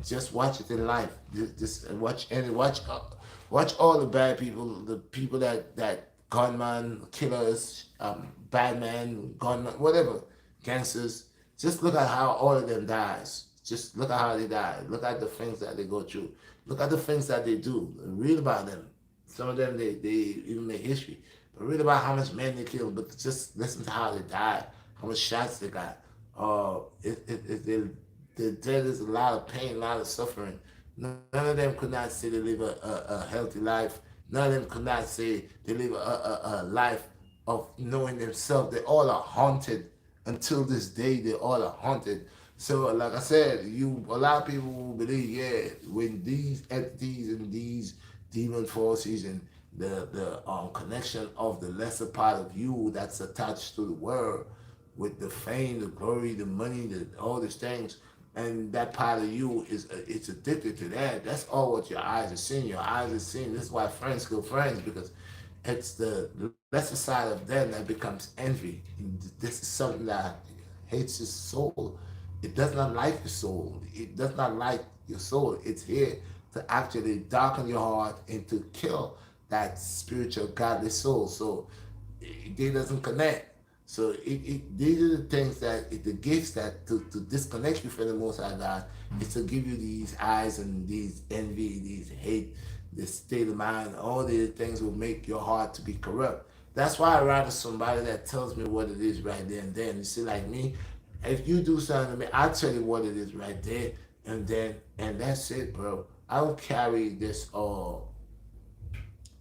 Just watch it in life. Just watch all the bad people, the people that gunman, killers, bad men, gunman, whatever, gangsters. Just look at how all of them dies. Just look at how they die. Look at the things that they go through. Look at the things that they do. Read about them. Some of them they even make history. But read about how much men they killed. But just listen to how they died, how much shots they got. There is a lot of pain, a lot of suffering. None of them could not say they live a healthy life. None of them could not say they live a life of knowing themselves. They all are haunted. Until this day, they all are haunted. So, like I said, a lot of people will believe, yeah, when these entities and these demon forces and the connection of the lesser part of you that's attached to the world, with the fame, the glory, the money, all these things, and that part of you is it's addicted to that. That's all what your eyes are seeing. Your eyes are seeing. This is why friends kill friends, because it's the lesser side of them that becomes envy. And this is something that hates your soul. It does not like your soul. It does not like your soul. It's here to actually darken your heart and to kill that spiritual godly soul. So they doesn't connect. So these are the things the gifts that to disconnect you from the Most High God is to give you these eyes and these envy, these hate, this state of mind. All these things will make your heart to be corrupt. That's why I rather somebody that tells me what it is right there and then. You see, like me, if you do something to me, I'll tell you what it is right there and that's it, bro. I don't carry this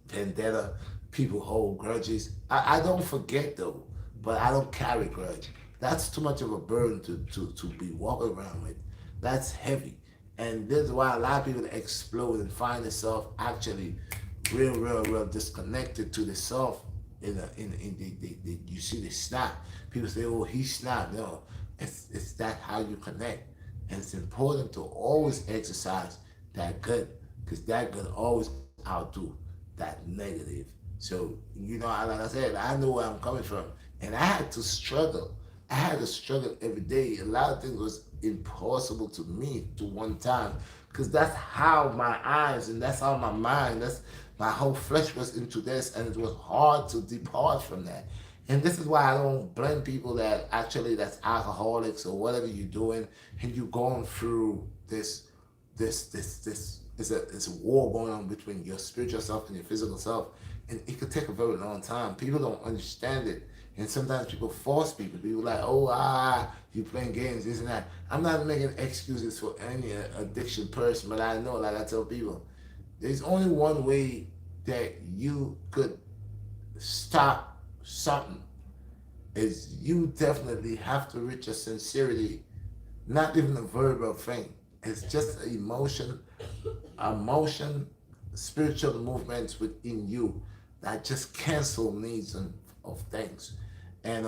vendetta. People hold grudges. I don't forget though, but I don't carry grudge. That's too much of a burden to be walking around with. That's heavy. And this is why a lot of people explode and find themselves actually real disconnected to the self. You see the snap. People say, "Oh, he snapped." No, it's that how you connect, and it's important to always exercise that good, because that good always outdo that negative. So like I said, I know where I'm coming from, and I had to struggle. I had to struggle every day. A lot of things was impossible to me to one time, because that's how my eyes and that's how my mind, that's my whole flesh was into this, and it was hard to depart from that. And this is why I don't blame people that actually that's alcoholics or whatever you're doing, and you're going through this it's a war going on between your spiritual self and your physical self, and it could take a very long time. People don't understand it, and sometimes people force people. People like, oh, you playing games, this and that. I'm not making excuses for any addiction person, but I know, like I tell people, there's only one way that you could stop something is you definitely have to reach a sincerity, not even a verbal thing. It's just emotion, spiritual movements within you that just cancel needs of things. And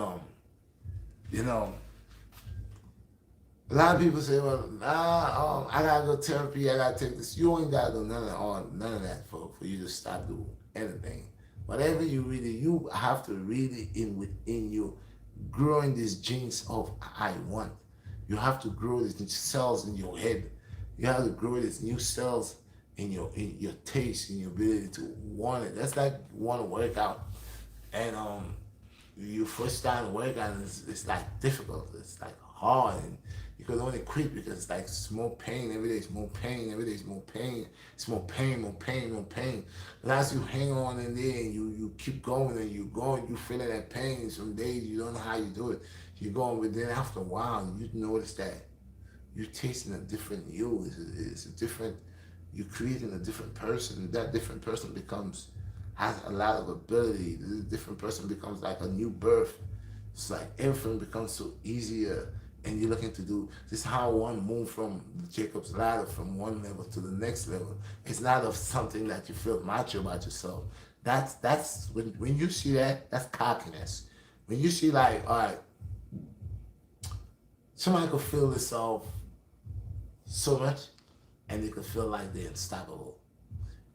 you know, a lot of people say, well, I gotta go therapy, I gotta take this. You ain't gotta do none of that for you to stop doing anything. Whatever you have to really within you, growing these genes of I want. You have to grow these cells in your head. You have to grow these new cells in your taste, in your ability to want it. That's like want to work out. And you first start to work out, and it's like difficult. It's like hard, and you could only quit because it's like it's more pain every day. It's more pain every day. It's more pain. It's more pain, more pain, more pain. And as you hang on in there, and you keep going, and you going, you feeling that pain. Some days you don't know how you do it. You're going, but then after a while, you notice that you're tasting a different you. It's a different. You're creating a different person. That different person has a lot of ability. The different person becomes like a new birth. It's like everything becomes so easier, and you're looking to do. This is how one move from Jacob's ladder from one level to the next level. It's not of something that you feel macho about yourself. That's when you see that, that's cockiness. When you see like, all right, somebody could feel themselves so much, and they could feel like they're unstoppable.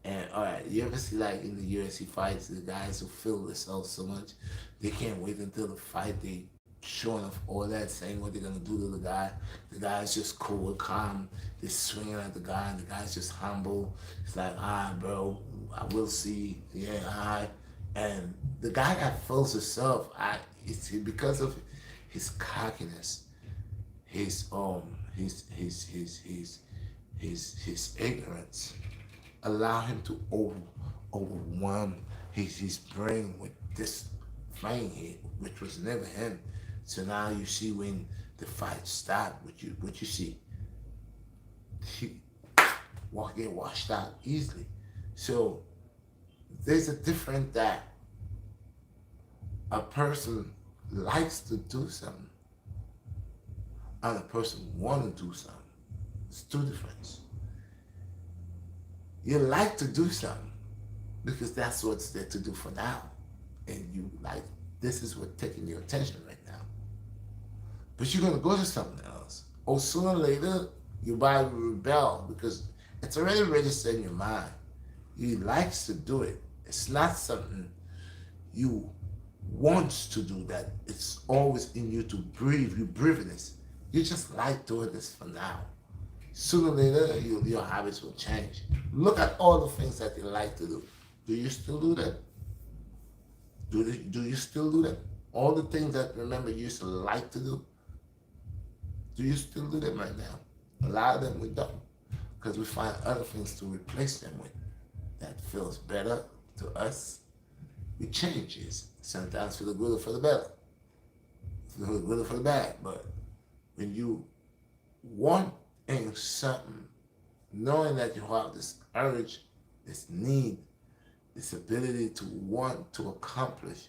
And all right, you ever see like in the UFC fights, the guys who feel themselves so much, they can't wait until the fight. They showing off all that, saying what they're gonna do to the guy. The guy's just cool, calm. They're swinging at the guy, and the guy's just humble. It's like, bro, I will see. Yeah, And the guy that feels himself, it's because of his cockiness, his ignorance, allow him to overwhelm his brain with this thing here, which was never him. So now you see when the fight stopped, what you see, he get washed out easily. So there's a difference that a person likes to do something and a person want to do something. It's two differences. You like to do something because that's what's there to do for now. And you like, this is what's taking your attention right now. But you're going to go to something else. Or sooner or later, your body will rebel because it's already registered in your mind. You likes to do it. It's not something you want to do that. It's always in you to breathe. You breathe this. You just like doing this for now. Sooner or later, your habits will change. Look at all the things that you like to do. Do you still do that? Do you still do that? All the things that remember you used to like to do you still do them right now? A lot of them we don't, because we find other things to replace them with that feels better to us. We changes sometimes for the good or for the better, for the good or for the bad. But when you wanting something, knowing that you have this urge, this need, this ability to want to accomplish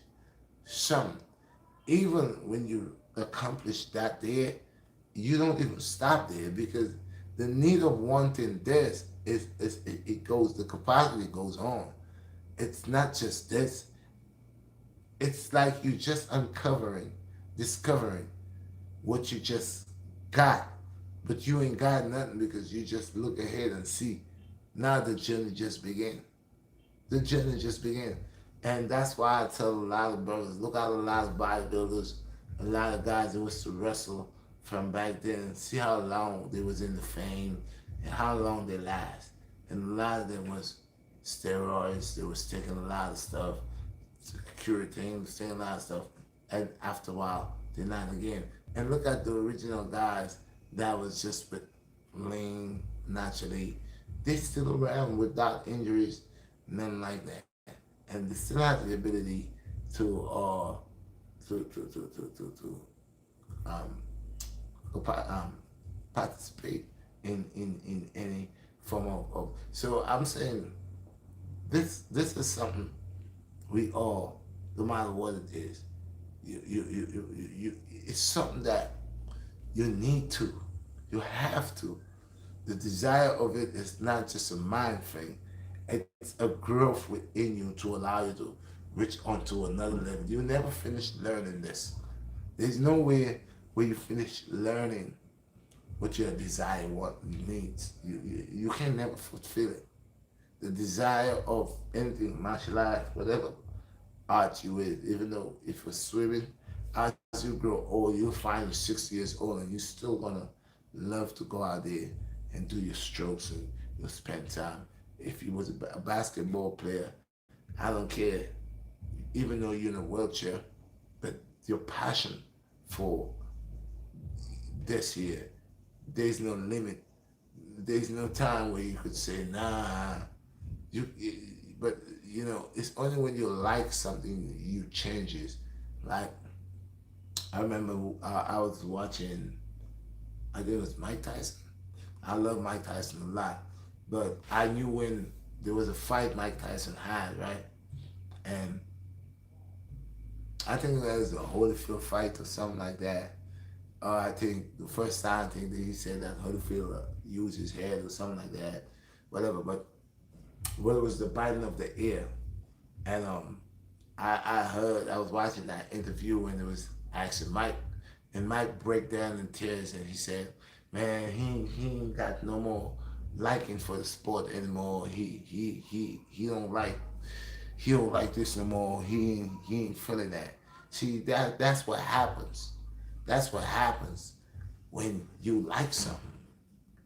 something, even when you accomplish that there, you don't even stop there because the need of wanting this is it goes, the capacity goes on. It's not just this. It's like you just discovering what you just got, but you ain't got nothing because you just look ahead and see. Now the journey just began. The journey just began. And that's why I tell a lot of brothers, look at a lot of bodybuilders, a lot of guys that was to wrestle from back then and see how long they was in the fame and how long they last. And a lot of them was steroids, they was taking a lot of stuff, cure things, taking a lot of stuff. And after a while, they're not again. And look at the original guys that was just with lean naturally. They still around without injuries, nothing like that. And they still have the ability to um, participate in any form of. So I'm saying this is something we all, no matter what it is, it's something that you need to, you have to. The desire of it is not just a mind thing. It's a growth within you to allow you to reach onto another level. You never finish learning this. There's no way where you finish learning what your desire, what you need. You can never fulfill it. The desire of anything, martial arts, whatever art you with, even though if you're swimming, as you grow old, you'll find you're 60 years old and you're still gonna love to go out there and do your strokes and you'll spend time. If you was a basketball player, I don't care, even though you're in a wheelchair, but your passion for this year, there's no limit. There's no time where you could say, nah, you, but you know, it's only when you like something you changes. Like, I remember I was watching, I think it was Mike Tyson. I love Mike Tyson a lot. But I knew when there was a fight Mike Tyson had, right? And I think that was a Holyfield fight or something like that. I think the first time I think that he said that Holyfield used his head or something like that, whatever. But what it was the biting of the ear, and I heard I was watching that interview when it was asking Mike, and Mike break down in tears and he said, "Man, he ain't got no more liking for the sport anymore. He don't like this no more. He ain't feeling that." See, that's what happens. That's what happens when you like something.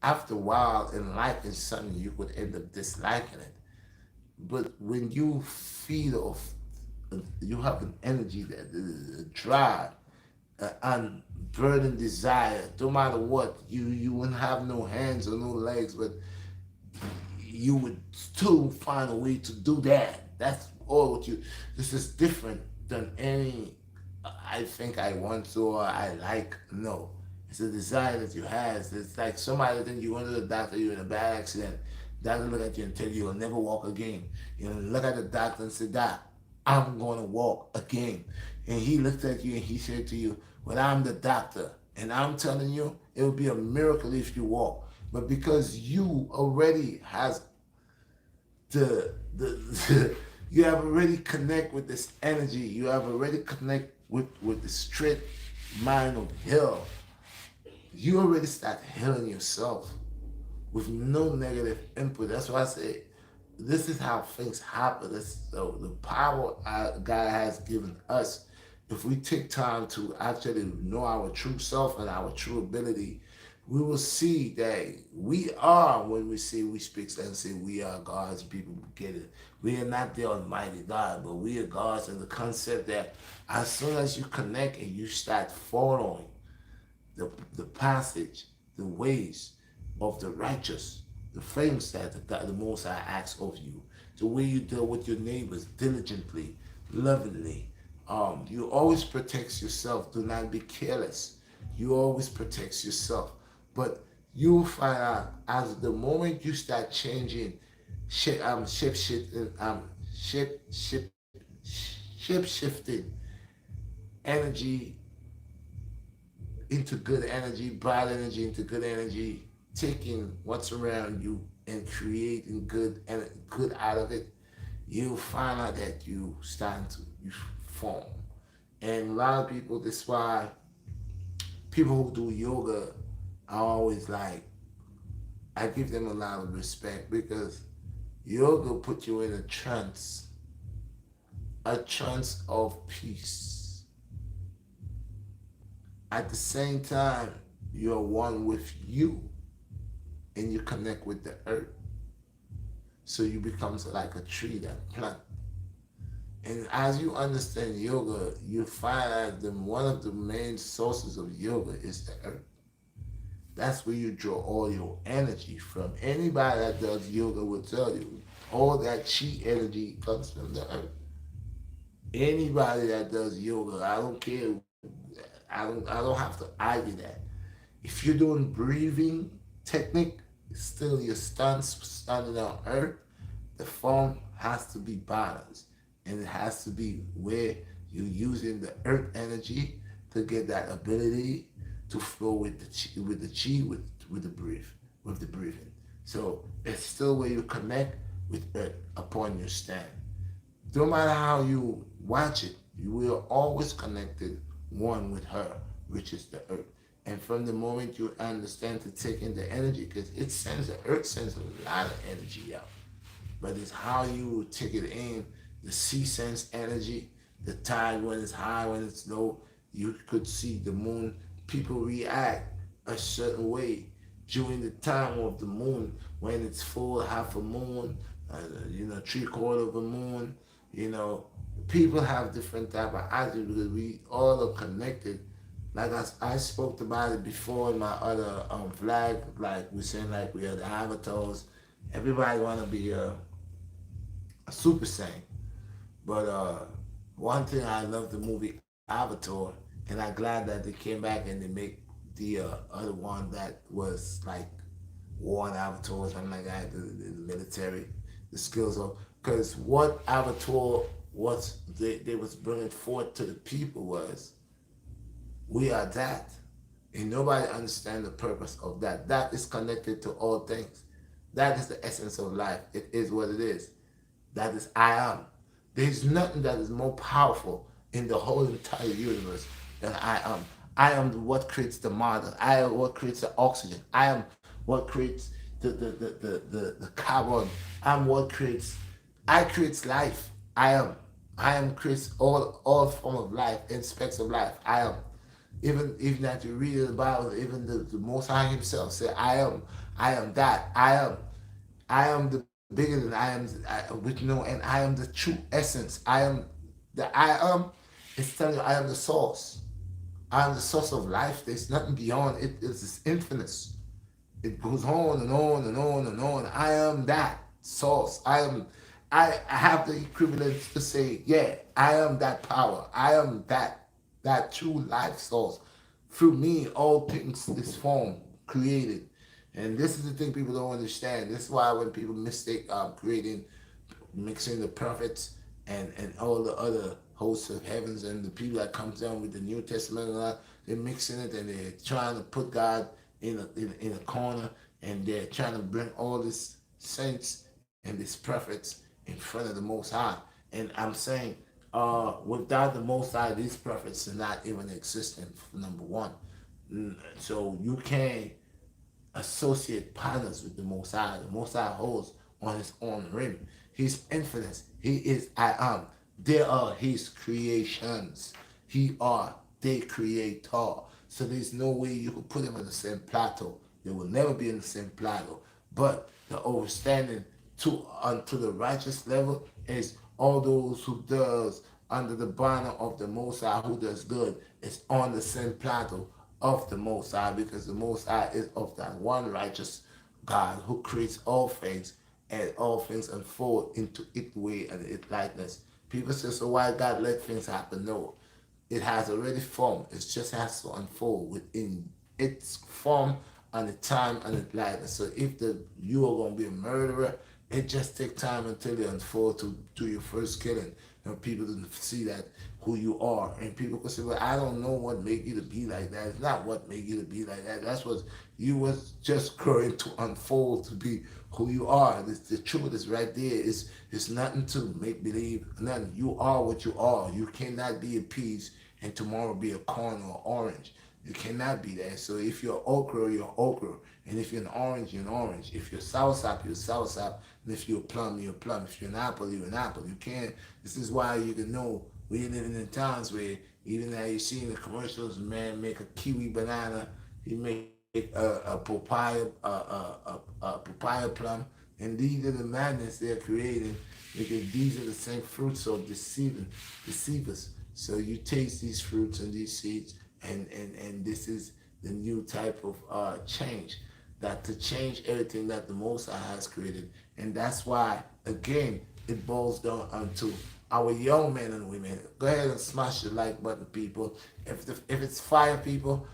After a while, in liking something, you could end up disliking it. But when you feed off, you have an energy, that drive, unburdened desire. No matter what, you wouldn't have no hands or no legs, but you would still find a way to do that. That's all what you. This is different than any. I think I want to or I like. No, it's a desire that you have. It's like somebody think you went to the doctor, you're in a bad accident. Doctor look at you and tell you you'll never walk again. You know, look at the doctor and say, "Doc, I'm gonna walk again." And he looked at you and he said to you, "Well, I'm the doctor, and I'm telling you, it would be a miracle if you walk." But because you already has the you have already connect with this energy, you have already connect with the straight mind of heal. You already start healing yourself with no negative input. That's why I say this is how things happen. This the power God has given us. If we take time to actually know our true self and our true ability, we will see that we are, when we say we speak and say we are God's people, get it. We are not the Almighty God, but we are God's, and the concept that as soon as you connect and you start following the passage, the ways of the righteous, the things that the Most High asks of you, the way you deal with your neighbors diligently, lovingly. You always protect yourself. Do not be careless. You always protect yourself. But you find out as the moment you start changing, shape, shape shifting energy into good energy, bad energy into good energy, taking what's around you and creating good and good out of it, you'll find out that you form. And a lot of people, that's why people who do yoga, I always like, I give them a lot of respect because yoga put you in a trance of peace. At the same time, you're one with you and you connect with the earth. So you become like a tree that plant. And as you understand yoga, you find out that one of the main sources of yoga is the earth. That's where you draw all your energy from. Anybody that does yoga will tell you all that chi energy comes from the earth. Anybody that does yoga, I don't care. I don't have to argue that. If you're doing breathing technique, still you're standing on earth. The form has to be balanced, and it has to be where you're using the earth energy to get that ability to flow with the chi, with the breath, with the breathing. So it's still where you connect with earth upon your stand. No matter how you watch it, you will always connected one with her, which is the earth. And from the moment you understand to take in the energy, because the earth sends a lot of energy out, but it's how you take it in. The sea sends energy, the tide when it's high, when it's low. You could see the moon. People react a certain way during the time of the moon, when it's full, half a moon, 3/4 of a moon. You know, people have different type of attitude because we all are connected. Like I spoke about it before in my other flag, like we're saying, like we are the avatars. Everybody want to be a super saiyan, but one thing I love the movie Avatar, and I'm glad that they came back and they make the other one that was like war and Avatar, something like that, the military, the skills of, because what Avatar was they was bringing forth to the people was, we are that. And nobody understands the purpose of that. That is connected to all things. That is the essence of life. It is what it is. That is I am. There's nothing that is more powerful in the whole entire universe than I am. I am what creates the matter. I am what creates the oxygen. I am what creates the carbon. I'm what creates, I creates life. I am. I am creates all form of life, aspects of life. I am. Even that you read in the Bible, even the Most High Himself said, I am that, I am the bigger than with no, and I am the true essence. I am. It's telling you, I am the source. I am the source of life. There's nothing beyond it. It's this infinite. It goes on and on and on and on. I am that source. I have the equivalent to say, yeah, I am that power. I am that true life source. Through me, all things is formed, created. And this is the thing people don't understand. This is why when people mistake creating, mixing the prophets and all the other hosts of heavens and the people that comes down with the New Testament and all that, they're mixing it and they're trying to put God in a corner, and they're trying to bring all these saints and these prophets in front of the Most High. And I'm saying, without the Most High, these prophets are not even existing. Number one, so you can't associate partners with the Most High. The Most High holds on His own rim. He's infinite. He is I am. They are His creations. He are the creator. So there's no way you could put them on the same plateau. They will never be in the same plateau. But the overstanding to unto the righteous level is all those who does under the banner of the Most High, who does good, is on the same plateau of the Most High, because the Most High is of that one righteous God who creates all things, and all things unfold into its way and its likeness. People say, so why God let things happen? No, it has already formed. It just has to unfold within its form and the time and the likeness. So if you are going to be a murderer, it just takes time until you unfold to do your first killing. And people didn't see that who you are. And people could say, well, I don't know what made you to be like that. It's not what made you to be like that. That's what you was just growing to unfold to be who you are. The truth is right there. It's nothing to make believe. Nothing. You are what you are. You cannot be a peas and tomorrow be a corn or orange. You cannot be that. So if you're okra, you're okra. And if you're an orange, you're an orange. If you're soursop, you're soursop. And if you're a plum, you're a plum. If you're an apple, you're an apple. You can't. This is why you can know we're living in times where even now you see in the commercials, man make a kiwi banana, he make a papaya plum, and these are the madness they're creating because these are the same fruits of deceivers. So you taste these fruits and these seeds, and this is the new type of change, that to change everything that the Most High has created. And that's why, again, it boils down unto our young men and women. Go ahead and smash the like button, people. If it's fire, people,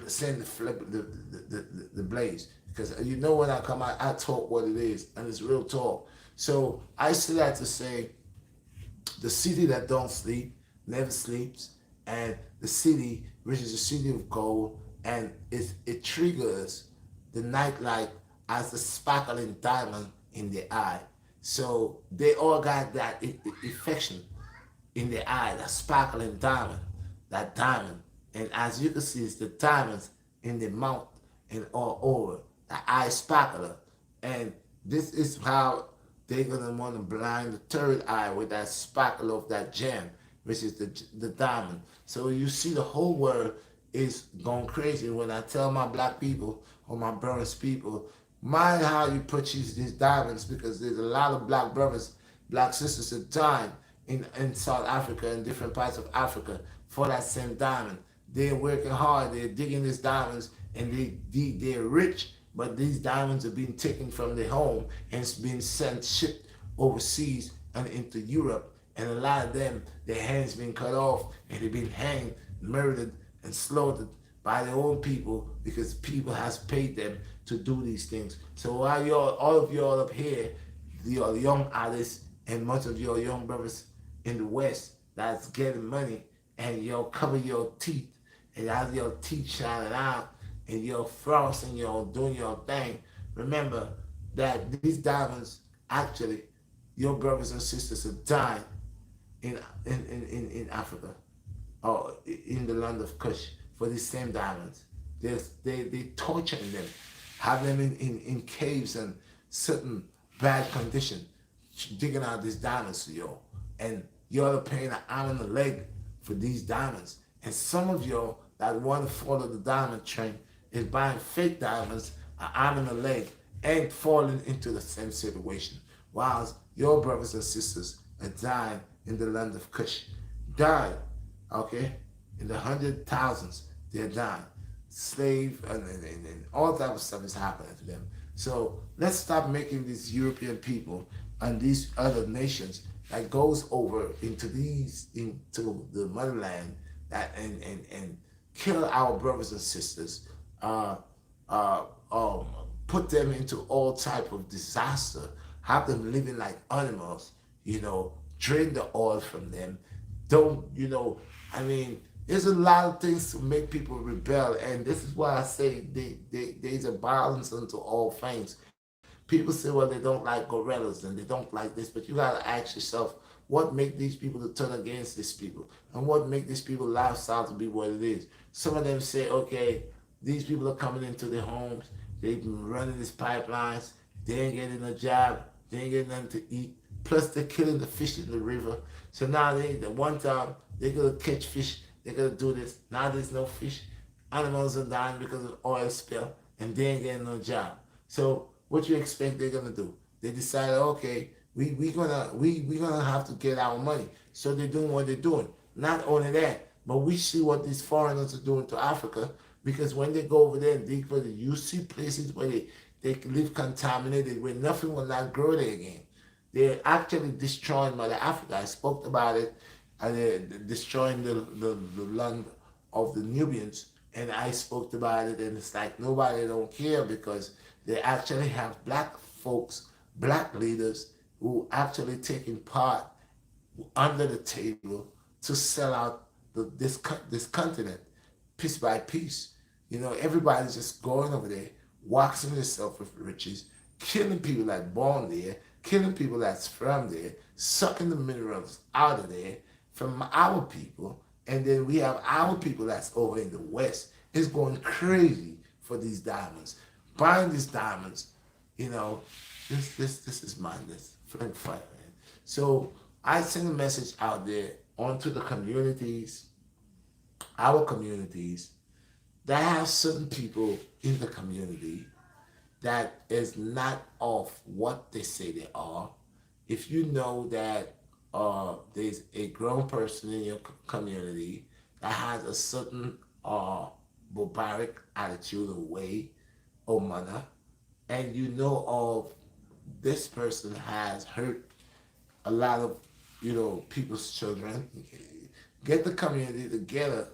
send the blaze. Because you know when I come out, I talk what it is, and it's real talk. So I say that to say, the city that don't sleep never sleeps, and the city, which is a city of gold, and it triggers the nightlight as a sparkling diamond in the eye. So they all got that affection in the eye, that sparkling diamond, that diamond. And as you can see, it's the diamonds in the mouth and all over, the eye sparkler. And this is how they're gonna want to blind the third eye with that sparkle of that gem, which is the diamond. So you see the whole world is going crazy when I tell my black people or my brothers people, mind how you purchase these diamonds, because there's a lot of black brothers, black sisters that died in South Africa and different parts of Africa for that same diamond. They're working hard, they're digging these diamonds, and they're rich, but these diamonds are being taken from their home and it's being shipped overseas and into Europe. And a lot of them, their hands been cut off and they've been hanged, murdered, and slaughtered by their own people, because people has paid them to do these things. So while all of y'all up here, your young artists and much of your young brothers in the West that's getting money, and y'all cover your teeth and have your teeth shining out and you're flossing, you're doing your thing, remember that these diamonds, actually, your brothers and sisters are dying in Africa or in the land of Kush for these same diamonds. They torturing them, have them in caves and certain bad condition, digging out these diamonds for y'all. And y'all are paying an arm and a leg for these diamonds. And some of y'all that want to follow the diamond train is buying fake diamonds, an arm and a leg, and falling into the same situation. Whilst your brothers and sisters are dying in the land of Kush. Died, okay? In the 100,000s, they're dying. Slave and all type of stuff is happening to them. So let's stop making these European people and these other nations that goes over into the motherland and kill our brothers and sisters, put them into all type of disaster, have them living like animals, drain the oil from them. Don't, I mean, there's a lot of things to make people rebel, and this is why I say there's a balance unto all things. People say, well, they don't like gorillas and they don't like this, but you gotta ask yourself, what make these people to turn against these people, and what make these people lifestyle to be what it is? Some of them say, okay, these people are coming into their homes, they've been running these pipelines, they ain't getting a job, they ain't getting nothing to eat. Plus, they're killing the fish in the river. So now the one time they're gonna catch fish, they're gonna do this. Now there's no fish. Animals are dying because of oil spill, and they ain't getting no job. So what you expect they're gonna do? They decided, okay, we gonna have to get our money. So they're doing what they're doing. Not only that, but we see what these foreigners are doing to Africa, because when they go over there and dig for it, you see places where they live contaminated, where nothing will not grow there again. They're actually destroying Mother Africa. I spoke about it, and they're destroying the land of the Nubians, and I spoke about it, and it's like nobody don't care, because they actually have black folks, black leaders who actually taking part under the table to sell out this continent piece by piece. You know, everybody's just going over there, waxing themselves with riches, killing people that born there, killing people that's from there, sucking the minerals out of there from our people, and then we have our people that's over in the West is going crazy for these diamonds, buying these diamonds. You know, this is madness, frank fire, man. So I send a message out there onto the communities, our communities, that have certain people in the community that is not of what they say they are. If you know that there's a grown person in your community that has a certain barbaric attitude or way or manner, and you know of this person has hurt a lot of people's children, get the community together,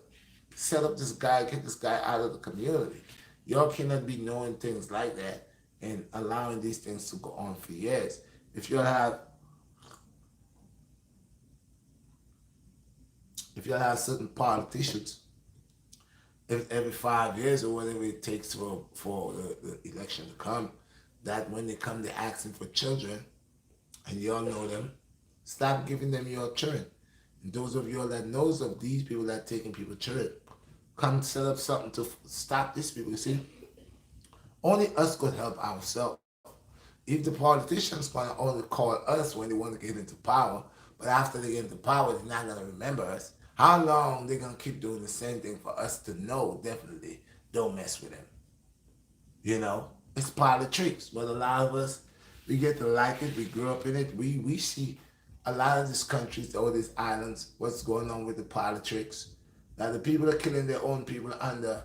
set up this guy, get this guy out of the community. Y'all cannot be knowing things like that and allowing these things to go on for years. If you have certain politicians, if every 5 years or whatever it takes for the election to come, that when they come they're asking for children, and y'all know them, stop giving them your children. And those of y'all that knows of these people that taking people children, come set up something to stop these people. You see, only us could help ourselves. If the politicians gonna only call us when they want to get into power, but after they get into power, they're not gonna remember us. How long they gonna keep doing the same thing for us to know? Definitely, don't mess with them. You know, it's politics, but a lot of us, we get to like it. We grew up in it. We see a lot of these countries, all these islands, what's going on with the politics. Now the people are killing their own people under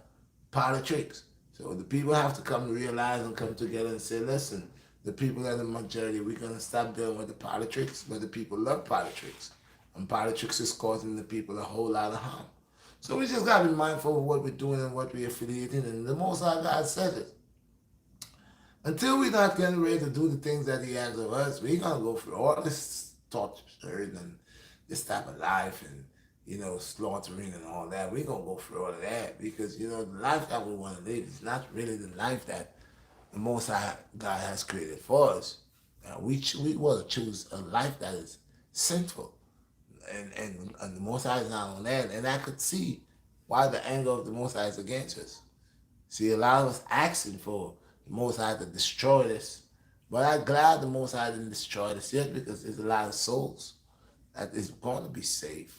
politics. So the people have to come realize and come together and say, listen, the people are the majority. We're gonna stop dealing with the politics, but the people love politics, and politics is causing the people a whole lot of harm. So we just gotta be mindful of what we're doing and what we're affiliating. And the Most High God says it. Until we're not getting ready to do the things that He has of us, we're gonna go through all this torture and this type of life, and slaughtering and all that. We're gonna go through all of that, because the life that we want to live is not really the life that the Most High God has created for us. We want to choose a life that is sinful, and the Most High is not on that. And I could see why the anger of the Most High is against us. See, a lot of us asking for the Most High to destroy this, but I'm glad the Most High didn't destroy this yet, because there's a lot of souls that is going to be saved.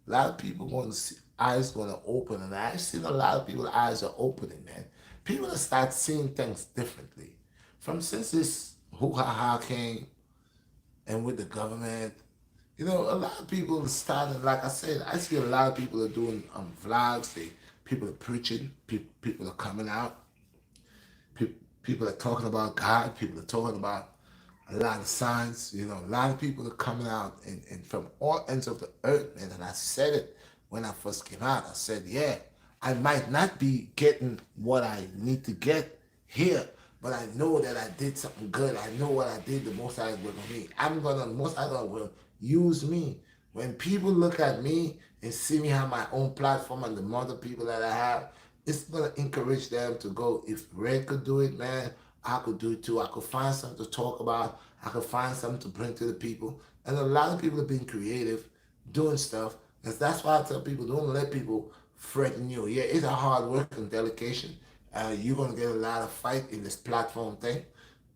A lot of people going to see, eyes going to open, and I've seen a lot of people's eyes are opening, man. People have start seeing things differently. From since this hoo-ha-ha came, and with the government, a lot of people are starting, like I said, I see a lot of people are doing vlogs, people are preaching, people are coming out, people are talking about God, people are talking about a lot of signs, a lot of people are coming out, and from all ends of the earth, man. And I said it when I first came out. I said, yeah, I might not be getting what I need to get here, but I know that I did something good. I know what I did, the Most High will me. The Most High will use me. When people look at me and see me have my own platform and the other people that I have, it's gonna encourage them to go. If Red could do it, man, I could do it too. I could find something to talk about. I could find something to bring to the people. And a lot of people have been creative, doing stuff. And that's why I tell people, don't let people threaten you. Yeah, it's a hard work and delegation. You're going to get a lot of fight in this platform thing,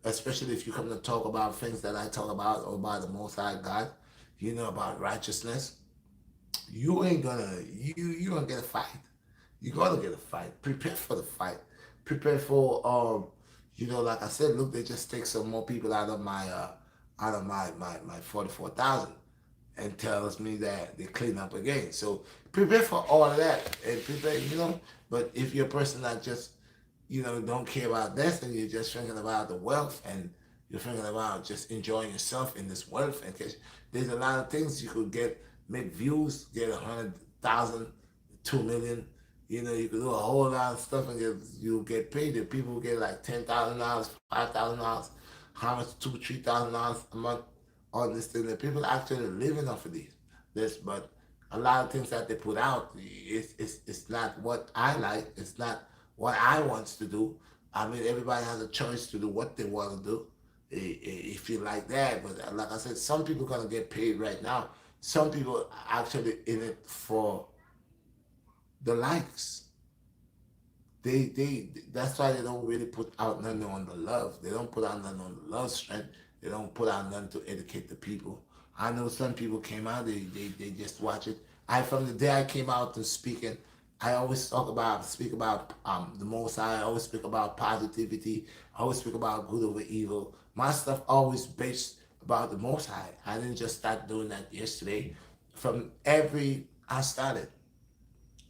especially if you come to talk about things that I talk about, or about the Most High God, about righteousness. You ain't gonna, you're gonna get a fight. You're gonna get a fight. Prepare for the fight. Prepare for like I said, look, they just take some more people out of my 44,000 and tells me that they clean up again. So prepare for all of that and prepare, But if you're a person that just, don't care about destiny, you're just thinking about the wealth and you're thinking about just enjoying yourself in this wealth. And cause there's a lot of things you could get, make views, get 100,000, 2 million. You could do a whole lot of stuff and you'll get paid. If people get like $10,000, $5,000, how much, $2,000, $3,000 a month on this thing, that people actually living off of this, but a lot of things that they put out, it's not what I like. It's not what I want to do. I mean, everybody has a choice to do what they want to do. If you like that, but like I said, some people gonna get paid right now. Some people actually in it for the likes. They that's why they don't really put out nothing on the love. They don't put out nothing on the love strength. They don't put out nothing to educate the people. I know some people came out, they just watch it. From the day I came out to speaking, I always speak about the most high. I always speak about positivity. I always speak about good over evil. My stuff always based about the most high. I didn't just start doing that yesterday. From every I started,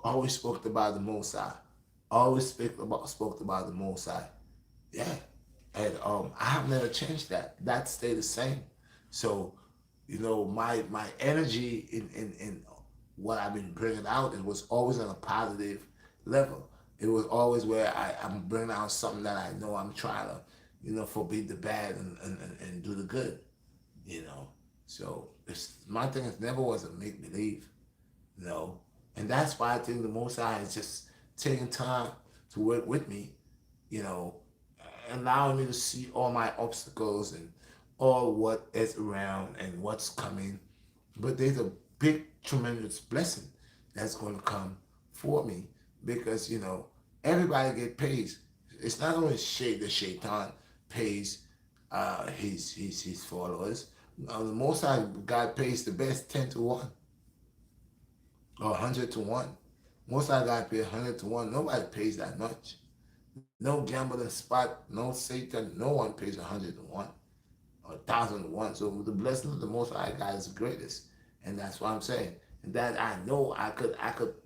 always spoke about the Most High. Always spoke about the Most High. Yeah, and I have never changed that. That stayed the same. So, my energy in what I've been bringing out, it was always on a positive level. It was always where I'm bringing out something that I know I'm trying to, forbid the bad and do the good. You know, so my thing is never was a make believe. you know. And that's why I think the Most High is just taking time to work with me, you know, allowing me to see all my obstacles and all what is around and what's coming. But there's a big, tremendous blessing that's going to come for me because, everybody get paid. It's not only the shaitan pays his followers. The Most High God pays the best 10 to 1 or 100 to 1. Most High God pays 100 to 1. Nobody pays that much. No gambling spot, no Satan, no one pays 100 to 1 or 1,000 to 1. So the blessing of the Most High God is the greatest, and that's what I'm saying. And that I know I could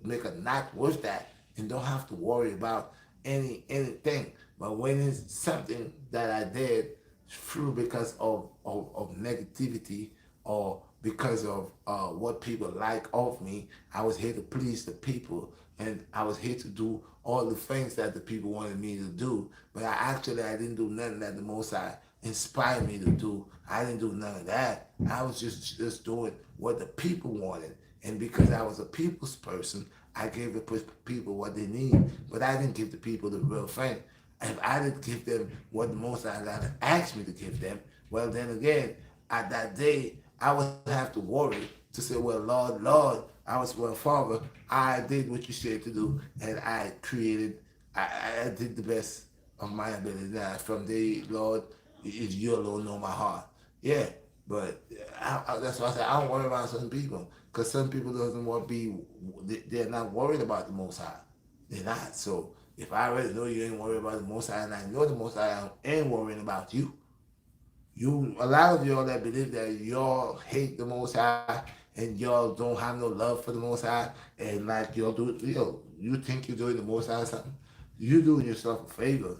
make a knot with that and don't have to worry about anything. But when it's something that I did through because of negativity or because of what people like of me, I was here to please the people and I was here to do all the things that the people wanted me to do. But I didn't do nothing that the Most High inspired me to do. I didn't do none of that. I was just doing what the people wanted. And because I was a people's person, I gave the people what they need. But I didn't give the people the real thing. If I didn't give them what the Most High God asked me to give them, well, then again, at that day, I would have to worry to say, well, Lord, well, Father, I did what you said to do, and I did the best of my ability. Now, from the Lord, is you alone know my heart. Yeah, but that's why I say I don't worry about some people, because some people doesn't want to they're not worried about the Most High. They're not. So if I already know you ain't worried about the Most High, and I know the Most High ain't worrying about you, a lot of y'all that believe that y'all hate the Most High and y'all don't have no love for the Most High, and like y'all you think you're doing the Most High something, you doing yourself a favor,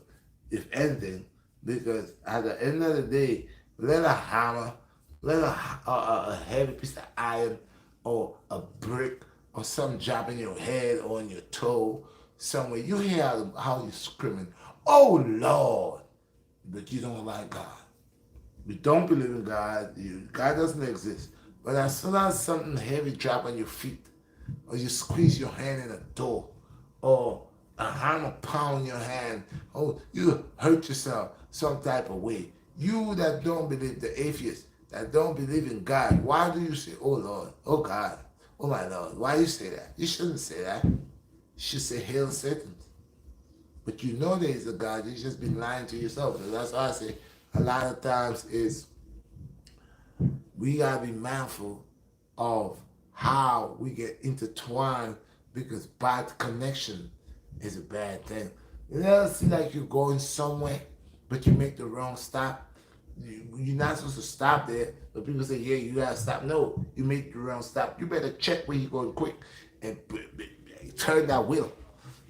if anything, because at the end of the day, let a hammer, let a heavy piece of iron or a brick or something drop in your head or on your toe somewhere. You hear how you screaming, "Oh Lord," but you don't like God. You don't believe in God. God doesn't exist. But as soon as something heavy drop on your feet, or you squeeze your hand in a door, or a hammer pound your hand, or you hurt yourself some type of way, you that don't believe, the atheist that don't believe in God, why do you say, "Oh Lord, oh God, oh my Lord"? Why you say that? You shouldn't say that. You should say, "Hail Satan." But you know there is a God. You've just been lying to yourself. So that's why I say a lot of times is we gotta be mindful of how we get intertwined because bad connection. is a bad thing. You never see like you're going somewhere, but you make the wrong stop. You're not supposed to stop there, but people say, yeah, you gotta stop. No, you make the wrong stop. You better check where you're going quick and turn that wheel.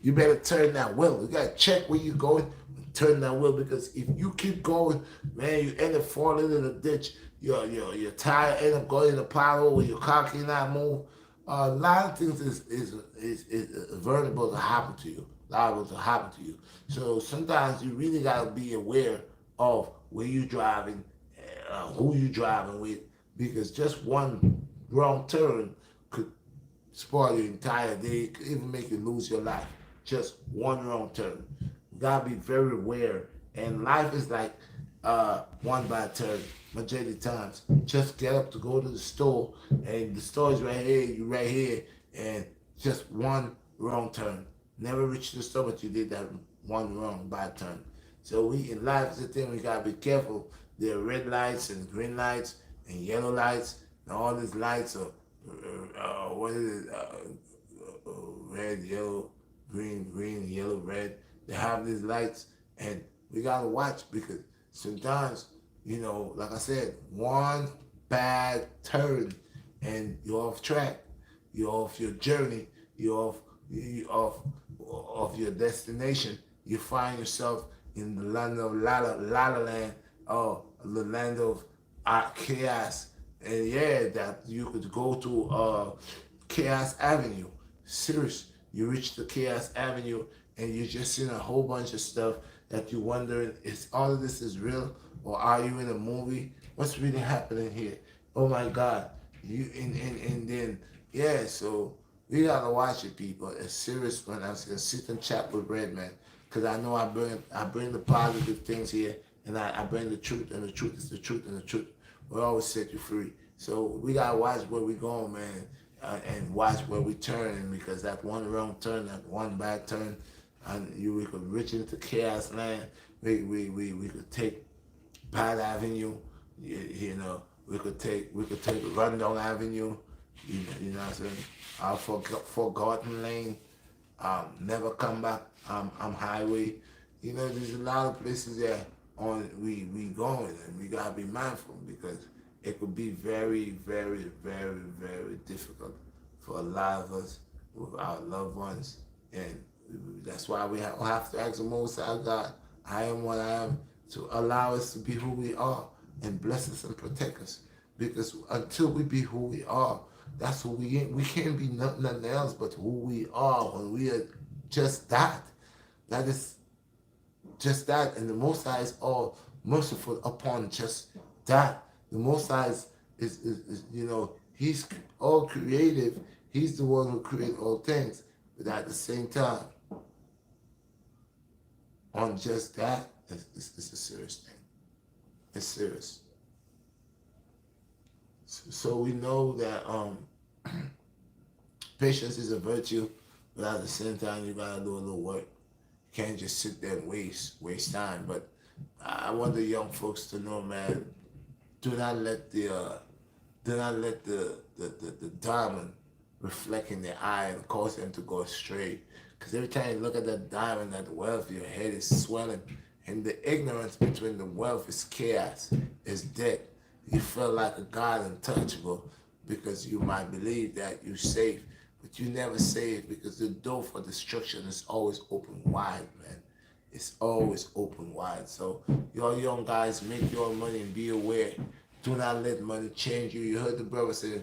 You better turn that wheel. You gotta check where you're going, turn that wheel, because if you keep going, man, you end up falling in a ditch. Your tire end up going in a pothole where your car cannot move. A lot of things is vulnerable to happen to you, liable to happen to you. So sometimes you really gotta be aware of where you driving, who you driving with, because just one wrong turn could spoil your entire day. It could even make you lose your life. Just one wrong turn. You gotta be very aware. And life is like one bad turn. Majority of times, just get up to go to the store, and the store is right here. You right here, and just one wrong turn. Never reach the store, but you did that one wrong bad turn. So we in life is the thing we gotta be careful. There are red lights and green lights and yellow lights, and all these lights are what is it? Red, yellow, green, yellow, red. They have these lights, and we gotta watch, because sometimes, like I said, one bad turn and you're off track. You're off your journey. You're off your destination. You find yourself in the land of La La Land, or the land of chaos. And yeah, that you could go to Chaos Avenue. Serious. You reach the Chaos Avenue, and you're just seeing a whole bunch of stuff that you're wondering, is all of this is real, or are you in a movie? What's really happening here? Oh my God. You and then yeah, so we gotta watch it, people. It's serious when I was gonna sit and chat with Redman. Cause I know I bring the positive things here, and I bring the truth, and the truth is the truth, and the truth will always set you free. So we gotta watch where we going, man, and watch where we turning, because that one wrong turn, that one bad turn, and we could reach into chaos land. We could take Pat Avenue, we could take Rundle Avenue, what I'm saying, Forgotten Lane, Never Come Back, Highway. There's a lot of places there on we going, and we gotta be mindful, because it could be very, very, very, very difficult for a lot of us with our loved ones, and that's why we have to ask the Most High God, I am what I am, to allow us to be who we are, and bless us and protect us. Because until we be who we are, that's who we ain't. We can't be nothing else but who we are when we are just that. That is just that. And the Most High is all merciful upon just that. The Most High is He's all creative. He's the one who created all things. But at the same time, on just that, it's a serious thing. It's serious. So we know that patience is a virtue, but at the same time, you gotta do a little work. You can't just sit there and waste time. But I want the young folks to know, man, do not let the diamond reflect in their eye and cause them to go astray. Because every time you look at that diamond, that wealth, your head is swelling. And the ignorance between the wealth is chaos, is dead. You feel like a God untouchable, because you might believe that you're safe, but you never safe, because the door for destruction is always open wide, man. It's always open wide. So y'all young guys, make your money and be aware. Do not let money change you. You heard the brother say,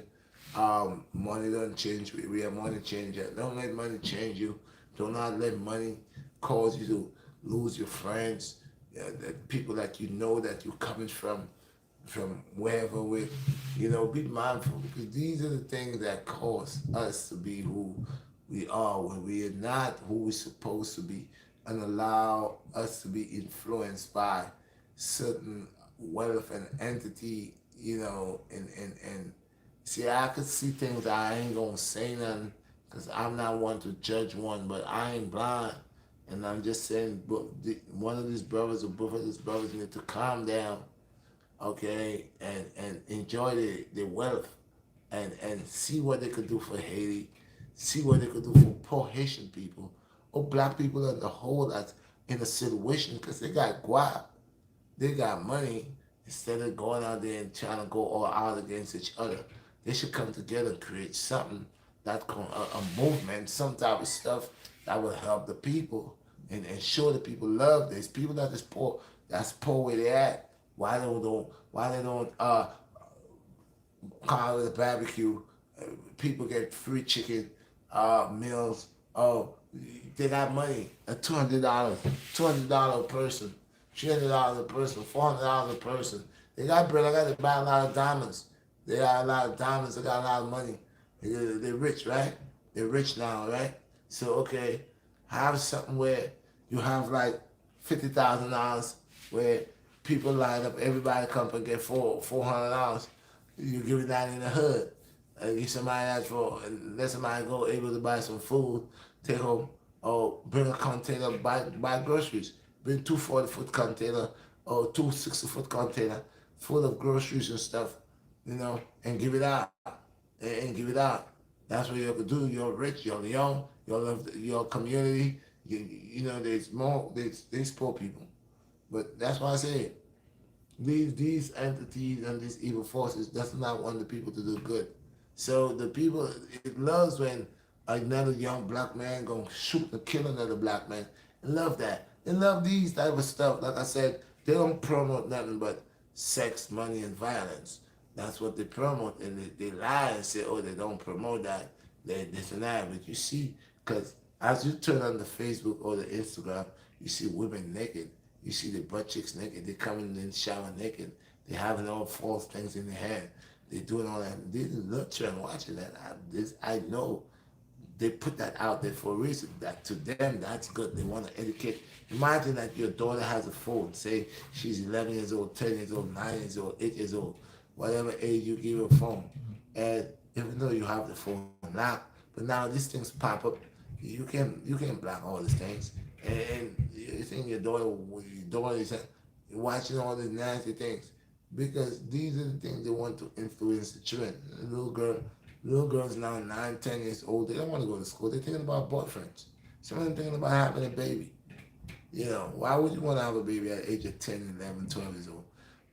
money don't change. We are money changer. Don't let money change you. Do not let money cause you to lose your friends, the people that you know that you're coming from wherever with. Be mindful, because these are the things that cause us to be who we are when we are not who we're supposed to be, and allow us to be influenced by certain wealth and entity, and see, I could see things. I ain't gonna say nothing, because I'm not one to judge one, but I ain't blind. And I'm just saying, one of these brothers or both of these brothers need to calm down, okay, and enjoy the wealth, and see what they could do for Haiti, see what they could do for poor Haitian people, or black people on the whole that's in a situation because they got guap, they got money. Instead of going out there and trying to go all out against each other, they should come together and create something a movement, some type of stuff that will help the people and show the people love this. People that's poor where they at. Why they don't call it a barbecue. People get free chicken meals. Oh, they got money. A $200 a person, $300 a person, $400 a person. They got bread. I got to buy a lot of diamonds. They got a lot of diamonds. They got a lot of money. They're rich, right? They're rich now, right? So okay, have something where you have like $50,000 where people line up, everybody come and get $400. You give it that in the hood. Give somebody that let somebody go able to buy some food, take home, or bring a container, buy groceries. Bring 2 40-foot container or 2 60-foot container full of groceries and stuff, and give it out. And give it out. That's what you have to do. You're rich, you're young, you love your community. There's poor people. But that's why I say these entities and these evil forces does not want the people to do good. So the people, it loves when another young black man gonna shoot and kill another black man. They love that. They love these type of stuff. Like I said, they don't promote nothing but sex, money, and violence. That's what they promote, and they lie and say, oh, they don't promote that, they this and that. But you see, because as you turn on the Facebook or the Instagram, you see women naked. You see the butt chicks naked. They coming in the shower naked. They having all false things in their head. They doing all that. They nurture and watching that. I know they put that out there for a reason. That to them, that's good. They want to educate. Imagine that your daughter has a phone. Say she's 11 years old, 10 years old, 9 years old, 8 years old, whatever age you give her a phone. And even though you have the phone locked, but now these things pop up. You can block all these things. And you think your daughter is watching all these nasty things because these are the things they want to influence the children. Little girls now 9, 10 years old, they don't want to go to school. They're thinking about boyfriends. Some of them thinking about having a baby. Why would you want to have a baby at the age of 10, 11, 12 years old?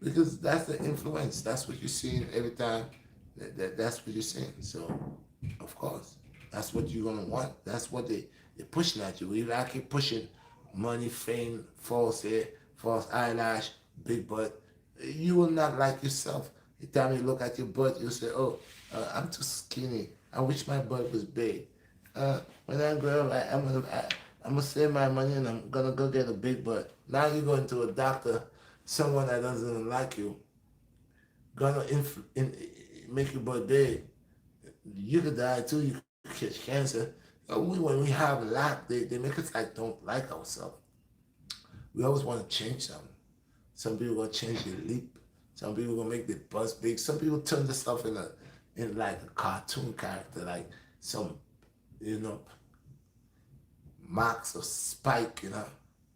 Because that's the influence. That's what you're seeing every time. That's what you're seeing. So, of course, that's what you're gonna want. That's what they're pushing at you. You like keep pushing money, fame, false hair, false eyelash, big butt. You will not like yourself. The time you look at your butt, you say, "Oh, I'm too skinny. I wish my butt was big." When I grow up, I'm gonna save my money and I'm gonna go get a big butt. Now you're going to a doctor, someone that doesn't like you, gonna make your butt big. You could die too. You could catch cancer. When we have lack, they make us like don't like ourselves. We always want to change something. Some people gonna change their leap. Some people gonna make their bust big. Some people turn themselves in like a cartoon character, like some you know Max or Spike,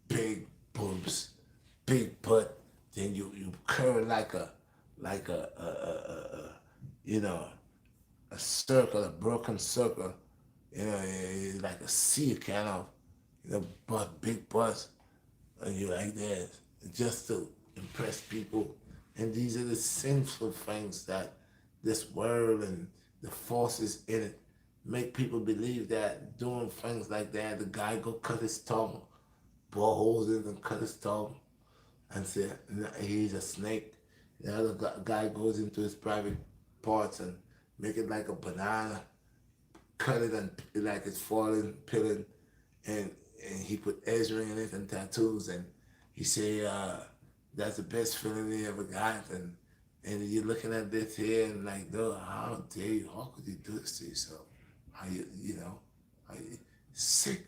big boobs, big butt. Then you curve like a a circle, a broken circle. Like a C kind of, but big butts, and you like that just to impress people. And these are the sinful things that this world and the forces in it make people believe that doing things like that, the guy go cut his tongue, bore holes in and cut his tongue, and say he's a snake. The other guy goes into his private parts and make it like a banana, cut it and like it's falling, peeling, and he put Ezra in it and tattoos, and he say that's the best feeling he ever got, and you're looking at this here and like, dude, how dare you? How could you do this to yourself? How how you sick,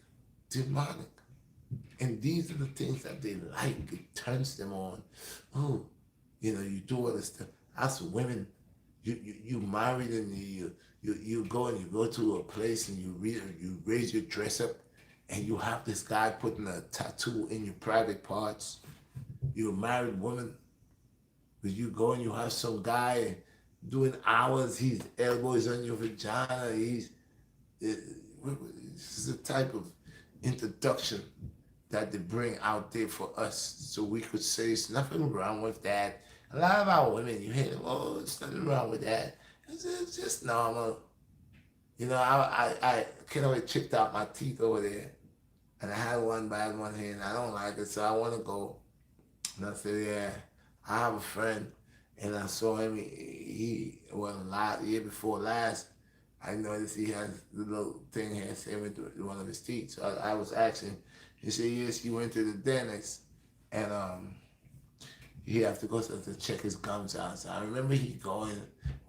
demonic, and these are the things that they like. It turns them on. Oh, you do all this stuff. As women, you married and you go to a place and you raise your dress up and you have this guy putting a tattoo in your private parts. You're a married woman, but you go and you have some guy doing hours, his elbows on your vagina, this is a type of introduction that they bring out there for us so we could say it's nothing wrong with that. A lot of our women, you hear them, oh, it's nothing wrong with that. It's just normal. You know, I kind of chipped out my teeth over there, and I had one bad one here, and I don't like it, so I want to go. And I said, yeah, I have a friend, and I saw him. He well, year before last, I noticed he has the little thing here, same with one of his teeth. So I was asking. He said, yes, he went to the dentist, and he have to go to check his gums out. So I remember he going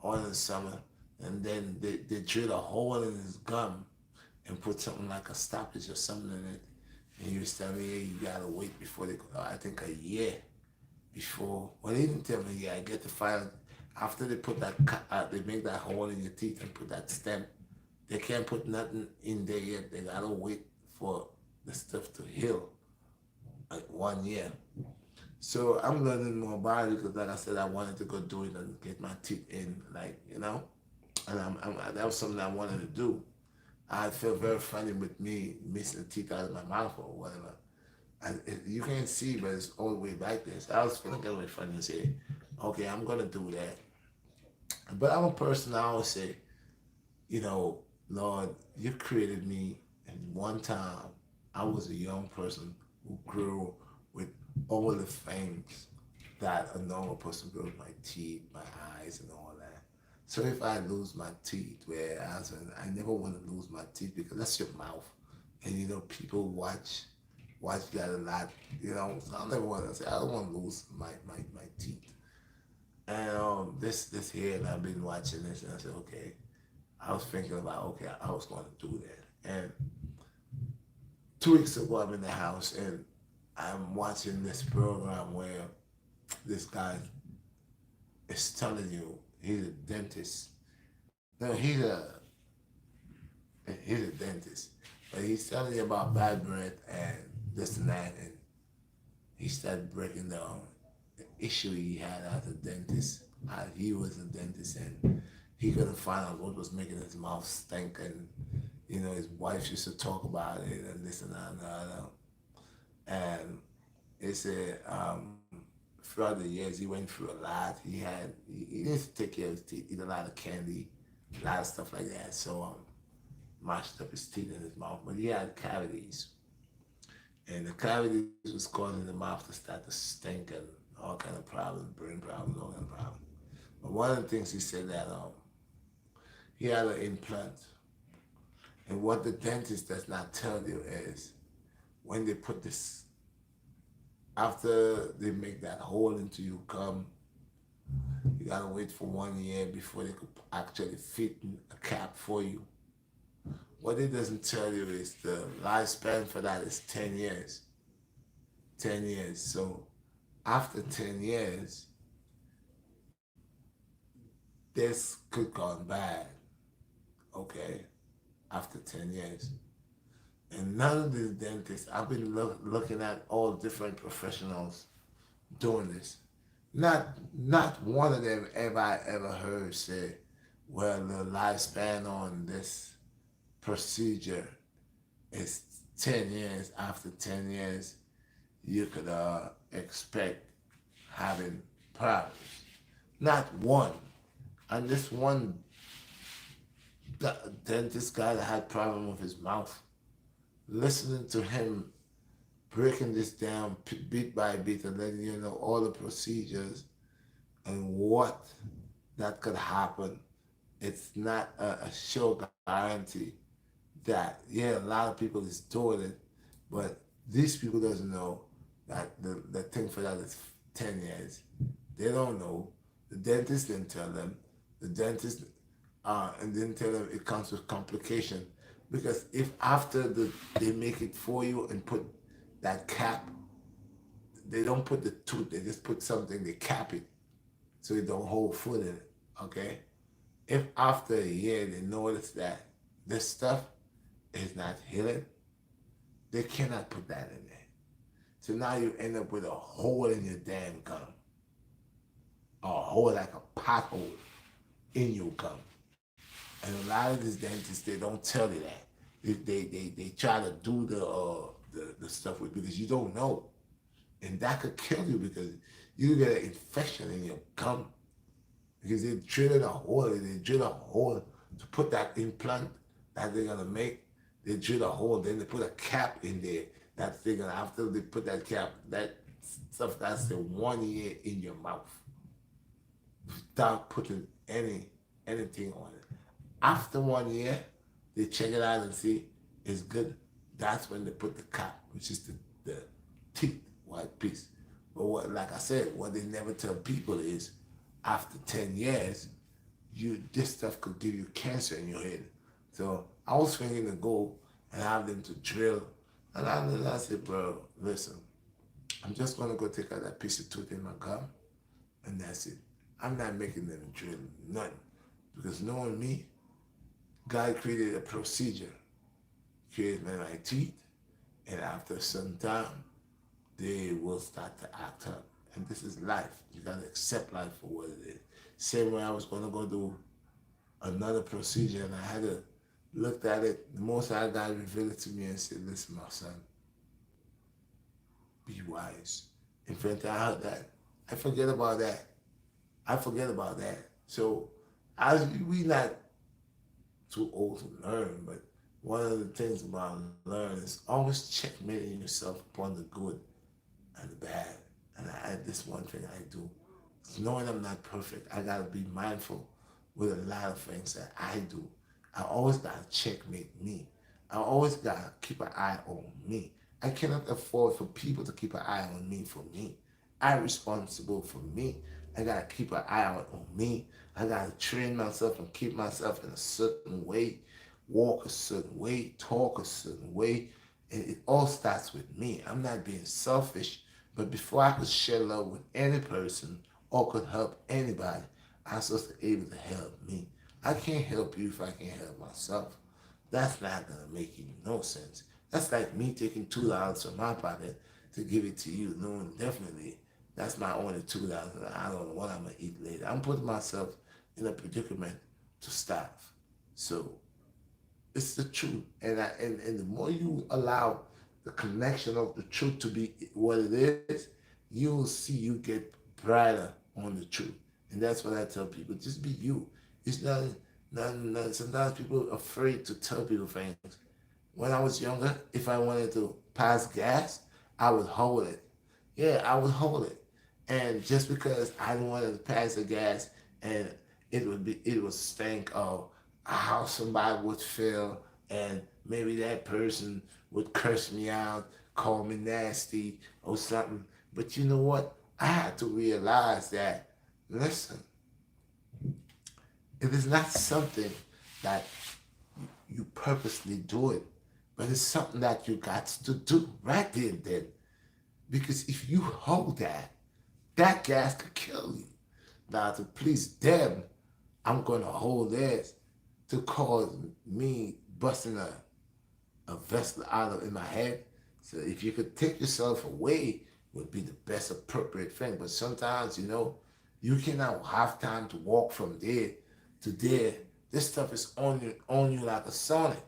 on in the summer, and then they drilled a hole in his gum and put something like a stoppage or something in it. And he was telling me, yeah, you gotta wait before they go. I think a year before. Well, he didn't tell me, yeah, I get the file. After they put that, they make that hole in your teeth and put that stem. They can't put nothing in there yet. They gotta wait for the stuff to heal, like 1 year. So I'm learning more about it because, like I said, I wanted to go do it and get my teeth in, like, you know. And that was something I wanted to do. I feel very funny with me missing the teeth out of my mouth or whatever. You can't see, but it's all the way back there. So I was feeling kind of funny and say, okay, I'm gonna do that. But I'm a person. I always say, you know, Lord, you created me, and one time I was a young person who grew with all the things that a normal person grows, my teeth, my eyes, and all that. So if I lose my teeth, whereas I never want to lose my teeth because that's your mouth, and you know people watch that a lot. You know, so I never want to say I don't want to lose my teeth. And this here, and I've been watching this, and I said, okay. I was thinking about okay, I was going to do that. And 2 weeks ago, I'm in the house and I'm watching this program where this guy is telling you he's a dentist. No, he's a dentist, but he's telling you about bad breath and this and that, and he started breaking down the issue he had as a dentist. How he was a dentist and he couldn't find out what was making his mouth stink, and you know his wife used to talk about it and this and that and that. And he said throughout the years he went through a lot. He needs to take care of his teeth, eat a lot of candy, a lot of stuff like that. So mashed up his teeth in his mouth, but he had cavities, and the cavities was causing the mouth to start to stink and all kind of problems, brain problems, all kind of problems. But one of the things he said that he had an implant, and what the dentist does not tell you is when they put this, after they make that hole into your gum, you gotta wait for 1 year before they could actually fit a cap for you. What it doesn't tell you is the lifespan for that is 10 years. 10 years. So after 10 years, this could gone bad. Okay, after 10 years. And none of these dentists, I've been looking at all different professionals doing this. Not one of them ever heard say, well, the lifespan on this procedure is 10 years. After 10 years, you could expect having problems. Not one. And this one dentist guy that had problem with his mouth, listening to him breaking this down bit by bit and letting you know all the procedures and what that could happen. It's not a sure guarantee that yeah, a lot of people is doing it, but these people doesn't know that the thing for that is 10 years. They don't know. The dentist didn't tell them. The dentist and didn't tell them it comes with complication. Because if after they make it for you and put that cap, they don't put the tooth, they just put something, they cap it so it don't hold food in it. Okay? If after a year they notice that this stuff is not healing, they cannot put that in there. So now you end up with a hole in your damn gum. A hole like a pothole in your gum. And a lot of these dentists, they don't tell you that. They try to do the stuff with, because you don't know, and that could kill you, because you get an infection in your gum, because they drill a hole to put that implant that they're gonna make. They drill a hole, then they put a cap in there. That they're gonna, after they put that cap, that stuff, that's the 1 year in your mouth without putting anything on it. After 1 year, they check it out and see it's good. That's when they put the cap, which is the teeth white piece. But what, like I said, what they never tell people is after 10 years, this stuff could give you cancer in your head. So I was thinking to go and have them to drill. And I said, bro, listen, I'm just gonna go take out that piece of tooth in my gum, and that's it. I'm not making them drill nothing. Because knowing me, God created a procedure, created my teeth, and after a certain time, they will start to act up. And this is life. You gotta accept life for what it is. Same way I was gonna go do another procedure, and I had to look at it. The most I God revealed it to me and said, listen, my son, be wise. In fact, I heard that. I forget about that. I forget about that. So we not too old to learn, but one of the things about learning is always checkmating yourself upon the good and the bad. And this one thing I do. Knowing I'm not perfect, I gotta be mindful with a lot of things that I do. I always gotta checkmate me. I always gotta keep an eye on me. I cannot afford for people to keep an eye on me for me. I'm responsible for me. I gotta keep an eye out on me. I gotta train myself and keep myself in a certain way, walk a certain way, talk a certain way. And it all starts with me. I'm not being selfish, but before I could share love with any person or could help anybody, I'm supposed to be able to help me. I can't help you if I can't help myself. That's not gonna make you no sense. That's like me taking $2 from my pocket to give it to you, knowing definitely that's my only $2. I don't know what I'm gonna eat later. I'm putting myself in a predicament to starve. So it's the truth, and the more you allow the connection of the truth to be what it is, you will see you get brighter on the truth. And that's what I tell people: just be you. It's not. Sometimes people are afraid to tell people things. When I was younger, if I wanted to pass gas, I would hold it. Yeah, I would hold it. And just because I didn't want to pass the gas, and it would stink of how somebody would feel, and maybe that person would curse me out, call me nasty or something. But you know what? I had to realize that, listen, it is not something that you purposely do it, but it's something that you got to do right there and then. Because if you hold that, that gas could kill you. Now, to please them, I'm going to hold this to cause me busting a vessel out of in my head. So if you could take yourself away, would be the best appropriate thing. But sometimes, you cannot have time to walk from there to there. This stuff is on you like a sonic.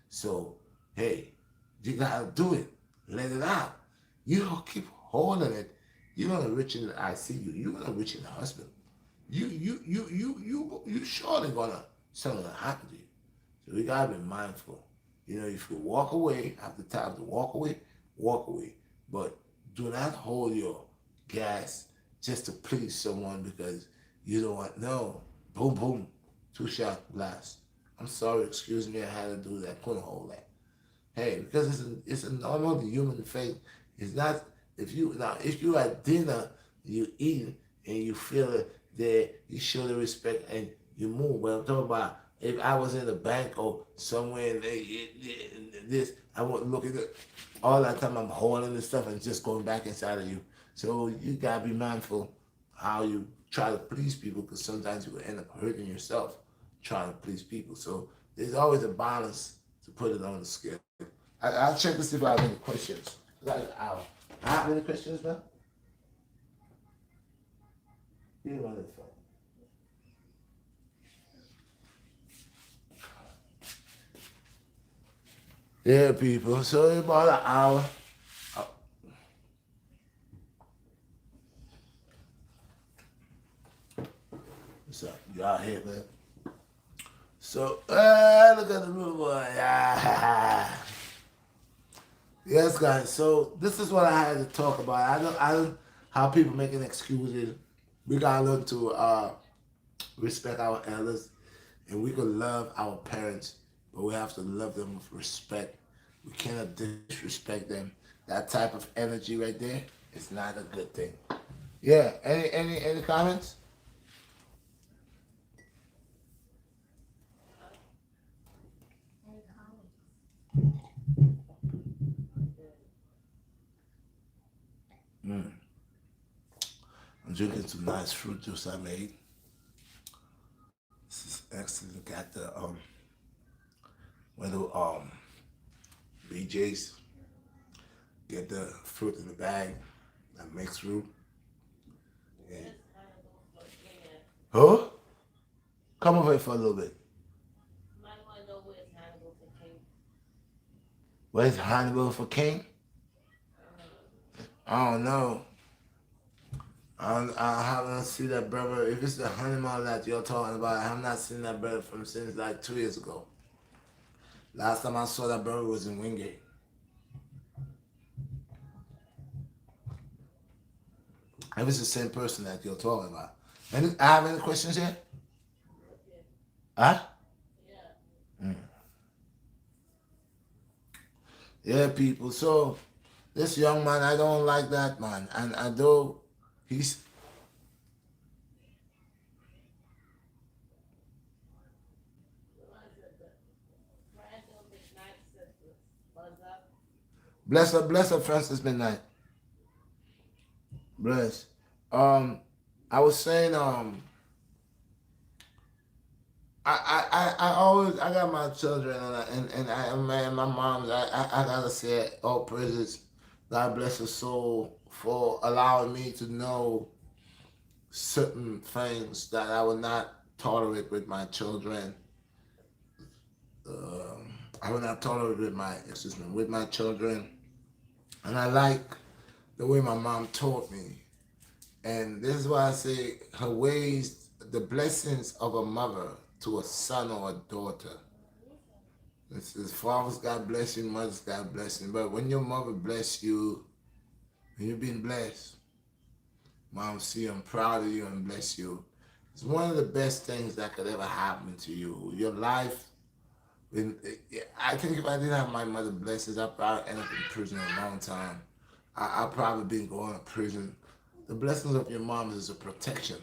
So, hey, you gotta do it. Let it out. You don't keep holding it. You're gonna reach in the ICU. You're gonna reach in the hospital. You surely gonna something gonna happen to you. So we gotta be mindful. If you walk away, have the time to walk away, walk away. But do not hold your gas just to please someone because you don't want no. Boom boom. Two-shot blast. I'm sorry, excuse me, I had to do that. Couldn't hold that. Hey, because it's a normal human thing. It's not if you at dinner, you eat and you feel it there, you show the respect and you move. But I'm talking about if I was in the bank or somewhere in this, I wouldn't look at it all that time. I'm holding this stuff and just going back inside of you. So you gotta be mindful how you try to please people because sometimes you will end up hurting yourself trying to please people. So there's always a balance to put it on the scale. I'll check to see if I have any questions. I have any questions, man? You know this phone. Yeah, people. So it's about an hour. What's up? Y'all here, man? So, look at the little boy. Yeah. Yes, guys. So this is what I had to talk about. I don't how people making excuses. We gotta learn to respect our elders, and we can love our parents, but we have to love them with respect. We cannot disrespect them. That type of energy right there is not a good thing. Yeah. Any comments? Mm. I'm drinking some nice fruit juice I made. This is excellent. Got the one of the BJ's. Get the fruit in the bag. That mixed fruit. Yeah. Huh? Come over here for a little bit. Where's Hannibal for King? I don't know. I haven't seen that brother. If it's the Hannibal that you're talking about, I have not seen that brother from since like 2 years ago. Last time I saw that brother was in Wingate. If it's the same person that you're talking about. I have any questions here? Huh? Mm. Yeah, people. So this young man, I don't like that man, and I know he's bless her, Francis Midnight. Bless. Um, I was saying, I always I got my children and my mom's I gotta say all praises. God bless her soul for allowing me to know certain things that I would not tolerate with my children. I would not tolerate with my children, and I like the way my mom taught me. And this is why I say her ways, the blessings of a mother to a son or a daughter. It's fathers God bless you, mothers God bless you. But when your mother bless you, when you've been blessed, mom, see I'm proud of you and bless you. It's one of the best things that could ever happen to you. Your life, when, I think if I didn't have my mother blessed, I'd probably end up in prison a long time. I probably been going to prison. The blessings of your mom is a protection.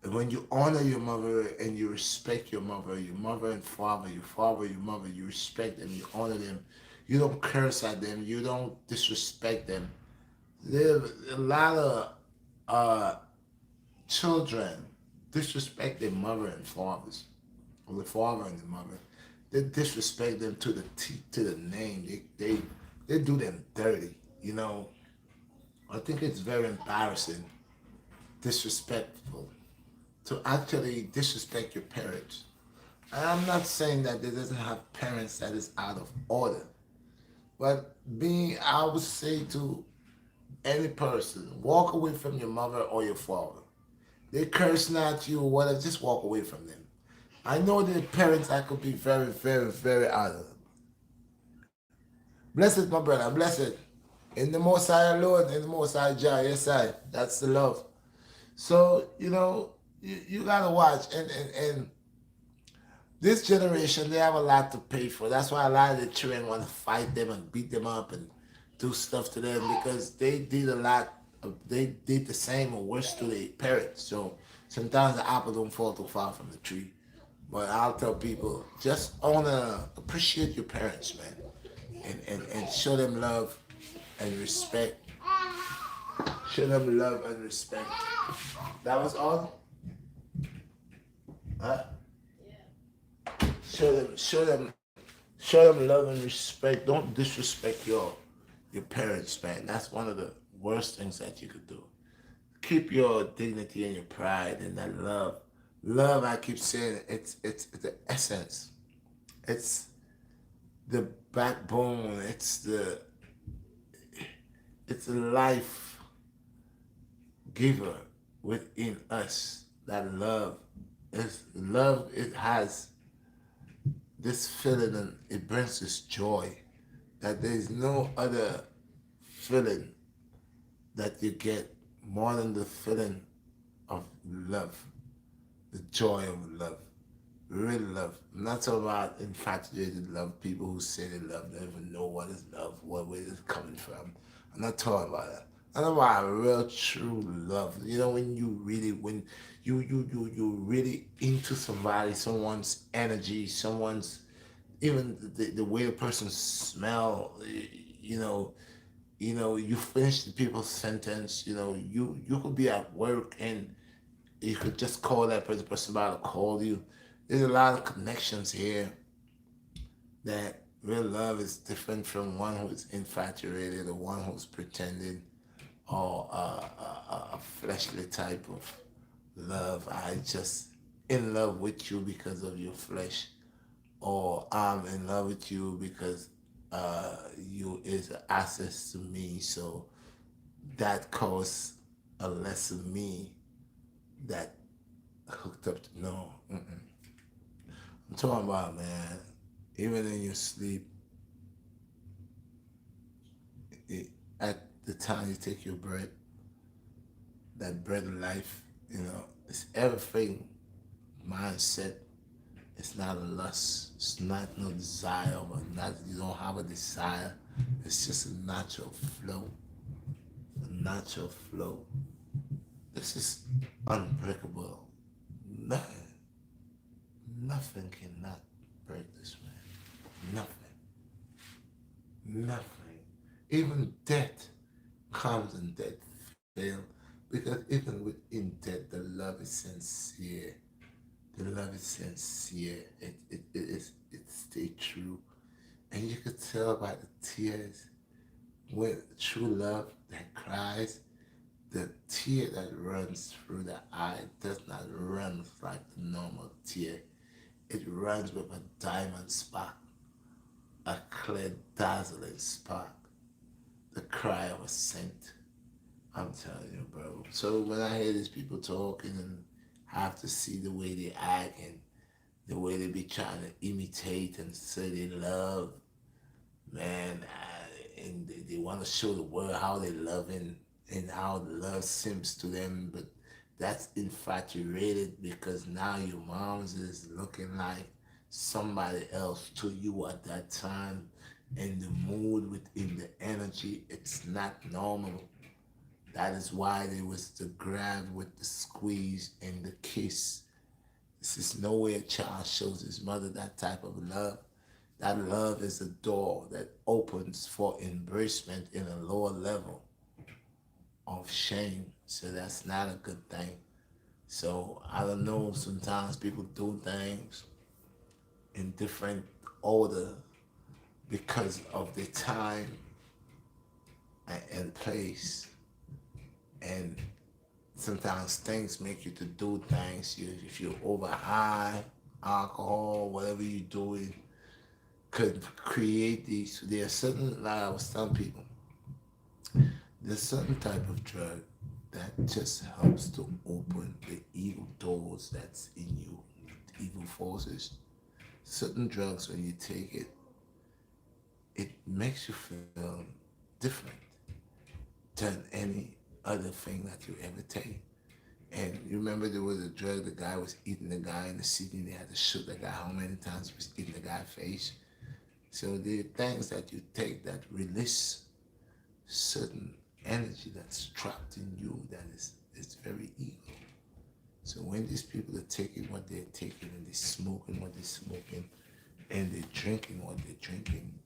And when you honor your mother and you respect your mother and father, your mother, you respect them, you honor them. You don't curse at them. You don't disrespect them. There's a lot of uh, children disrespect their mother and fathers, or the father and the mother. They disrespect them to the to the name. They do them dirty. You know, I think it's very embarrassing, disrespectful to actually disrespect your parents. And I'm not saying that they doesn't have parents that is out of order, but I would say to any person, walk away from your mother or your father. They curse not you or whatever, just walk away from them. I know the parents that could be very, very, very out of. Blessed, my brother, blessed. In the Most High Lord, in the Most High Jah, yes, I. That's the love. So, you gotta watch. And this generation, they have a lot to pay for. That's why a lot of the children want to fight them and beat them up and do stuff to them because they did a lot. They did the same or worse to their parents. So sometimes the apple don't fall too far from the tree. But I'll tell people, just appreciate your parents, man, and show them love and respect. Show them love and respect. That was all. Huh? Show them love and respect. Don't disrespect your parents, man. That's one of the worst things that you could do. Keep your dignity and your pride and that love. Love, I keep saying, it's the essence. It's the backbone. It's the life giver within us. That love is love. It has this feeling and it brings this joy that there is no other feeling that you get more than the feeling of love, the joy of love, real love. I'm not talking about infatuated love, people who say they love don't even know what is love, where it's coming from. I'm not talking about that. I'm talking about real true love. You know, when you really when you really into somebody, someone's energy, someone's even the way a person smell, you know, you finish the people's sentence, you could be at work and you could just call that person, the person about to call you. There's a lot of connections here that real love is different from one who's infatuated or one who's pretending or a fleshly type of love. I just in love with you because of your flesh, or I'm in love with you because you is access to me. So that caused a less of me that hooked up to no. Mm-mm. I'm talking about, man, even in your sleep, it, at the time you take your breath, that breath of life, it's everything mindset. It's not a lust. It's not no desire, or not you don't have a desire. It's just a natural flow. A natural flow. This is unbreakable. Nothing, nothing cannot break this man. Nothing, nothing. Even death comes and death fails. Because even within death, the love is sincere. The love is sincere. It stay true. And you could tell by the tears when true love that cries, the tear that runs through the eye does not run like the normal tear. It runs with a diamond spark, a clear, dazzling spark, the cry of a saint. I'm telling you, bro. So when I hear these people talking and have to see the way they act and the way they be trying to imitate and say they love, man, and they want to show the world how they love and how the love seems to them, but that's infatuated because now your mom's is looking like somebody else to you at that time, and the mood within the energy, it's not normal. That is why there was the grab with the squeeze and the kiss. This is no way a child shows his mother that type of love. That love is a door that opens for embracement in a lower level of shame. So that's not a good thing. So I don't know, sometimes people do things in different order because of the time and place. And sometimes things make you to do things. If you're over high, alcohol, whatever you're doing, could create these. There are certain, like I was telling people, there's certain type of drug that just helps to open the evil doors that's in you, evil forces. Certain drugs, when you take it, it makes you feel different than any other thing that you ever take. And you remember there was a drug, the guy was eating the guy in the city, and they had to shoot the guy how many times he was eating the guy's face. So there are things that you take that release certain energy that's trapped in you that is very evil. So when these people are taking what they're taking and they're smoking what they're smoking and they're drinking what they're drinking,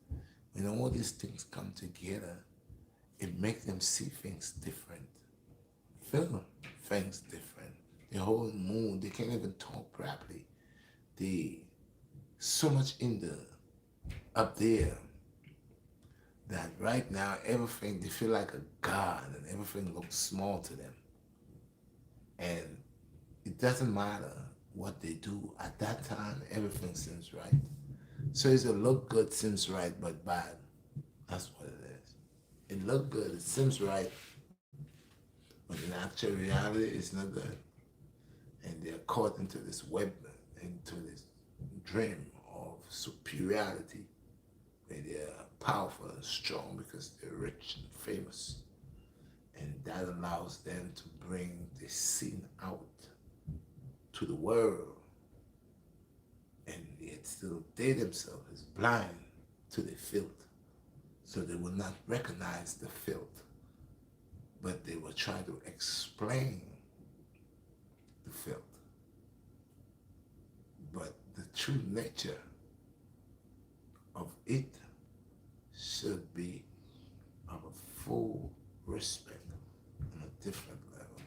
when all these things come together, it makes them see things different, feel things different. The whole mood, they can't even talk properly. They so much in the up there that right now everything they feel like a god and everything looks small to them. And it doesn't matter what they do. At that time, everything seems right. So it's a look good, seems right, but bad. That's what it is. It look good, it seems right, but in actual reality, it's not good. And they're caught into this web, into this dream of superiority, where they're powerful and strong because they're rich and famous. And that allows them to bring the sin out to the world. And yet still they themselves is blind to the filth. So they will not recognize the filth. But they will try to explain the filth. But the true nature of it should be of a full respect on a different level.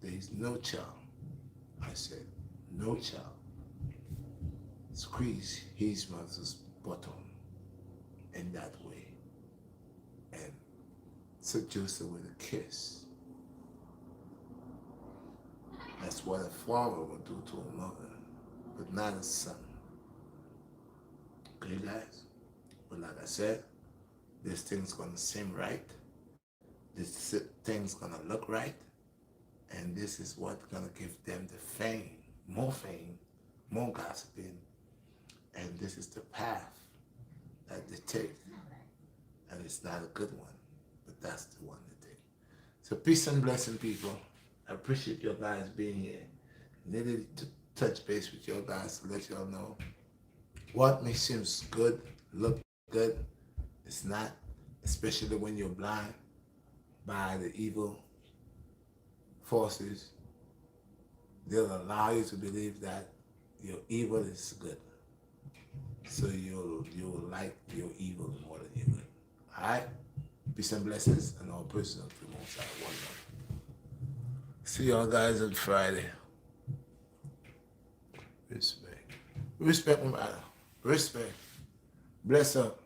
There is no child, I said, no child squeeze his mother's bottom in that way and seduce her with a kiss. That's what a father would do to a mother, but not a son. Okay, guys? But like I said, this thing's gonna seem right. This thing's gonna look right. And this is what's gonna give them the fame, more gossiping. And this is the path that they take. And it's not a good one, but that's the one they take. So peace and blessing, people. I appreciate your guys being here. Needed to touch base with your guys to let y'all know what may seem good, look good, it's not, especially when you're blind by the evil forces. They'll allow you to believe that your evil is good. So you'll like your evil more than your good. Alright? Peace and blessings and all praises unto the Most High. One love. See y'all guys on Friday. Respect. Respect, my matter. Respect. Bless up.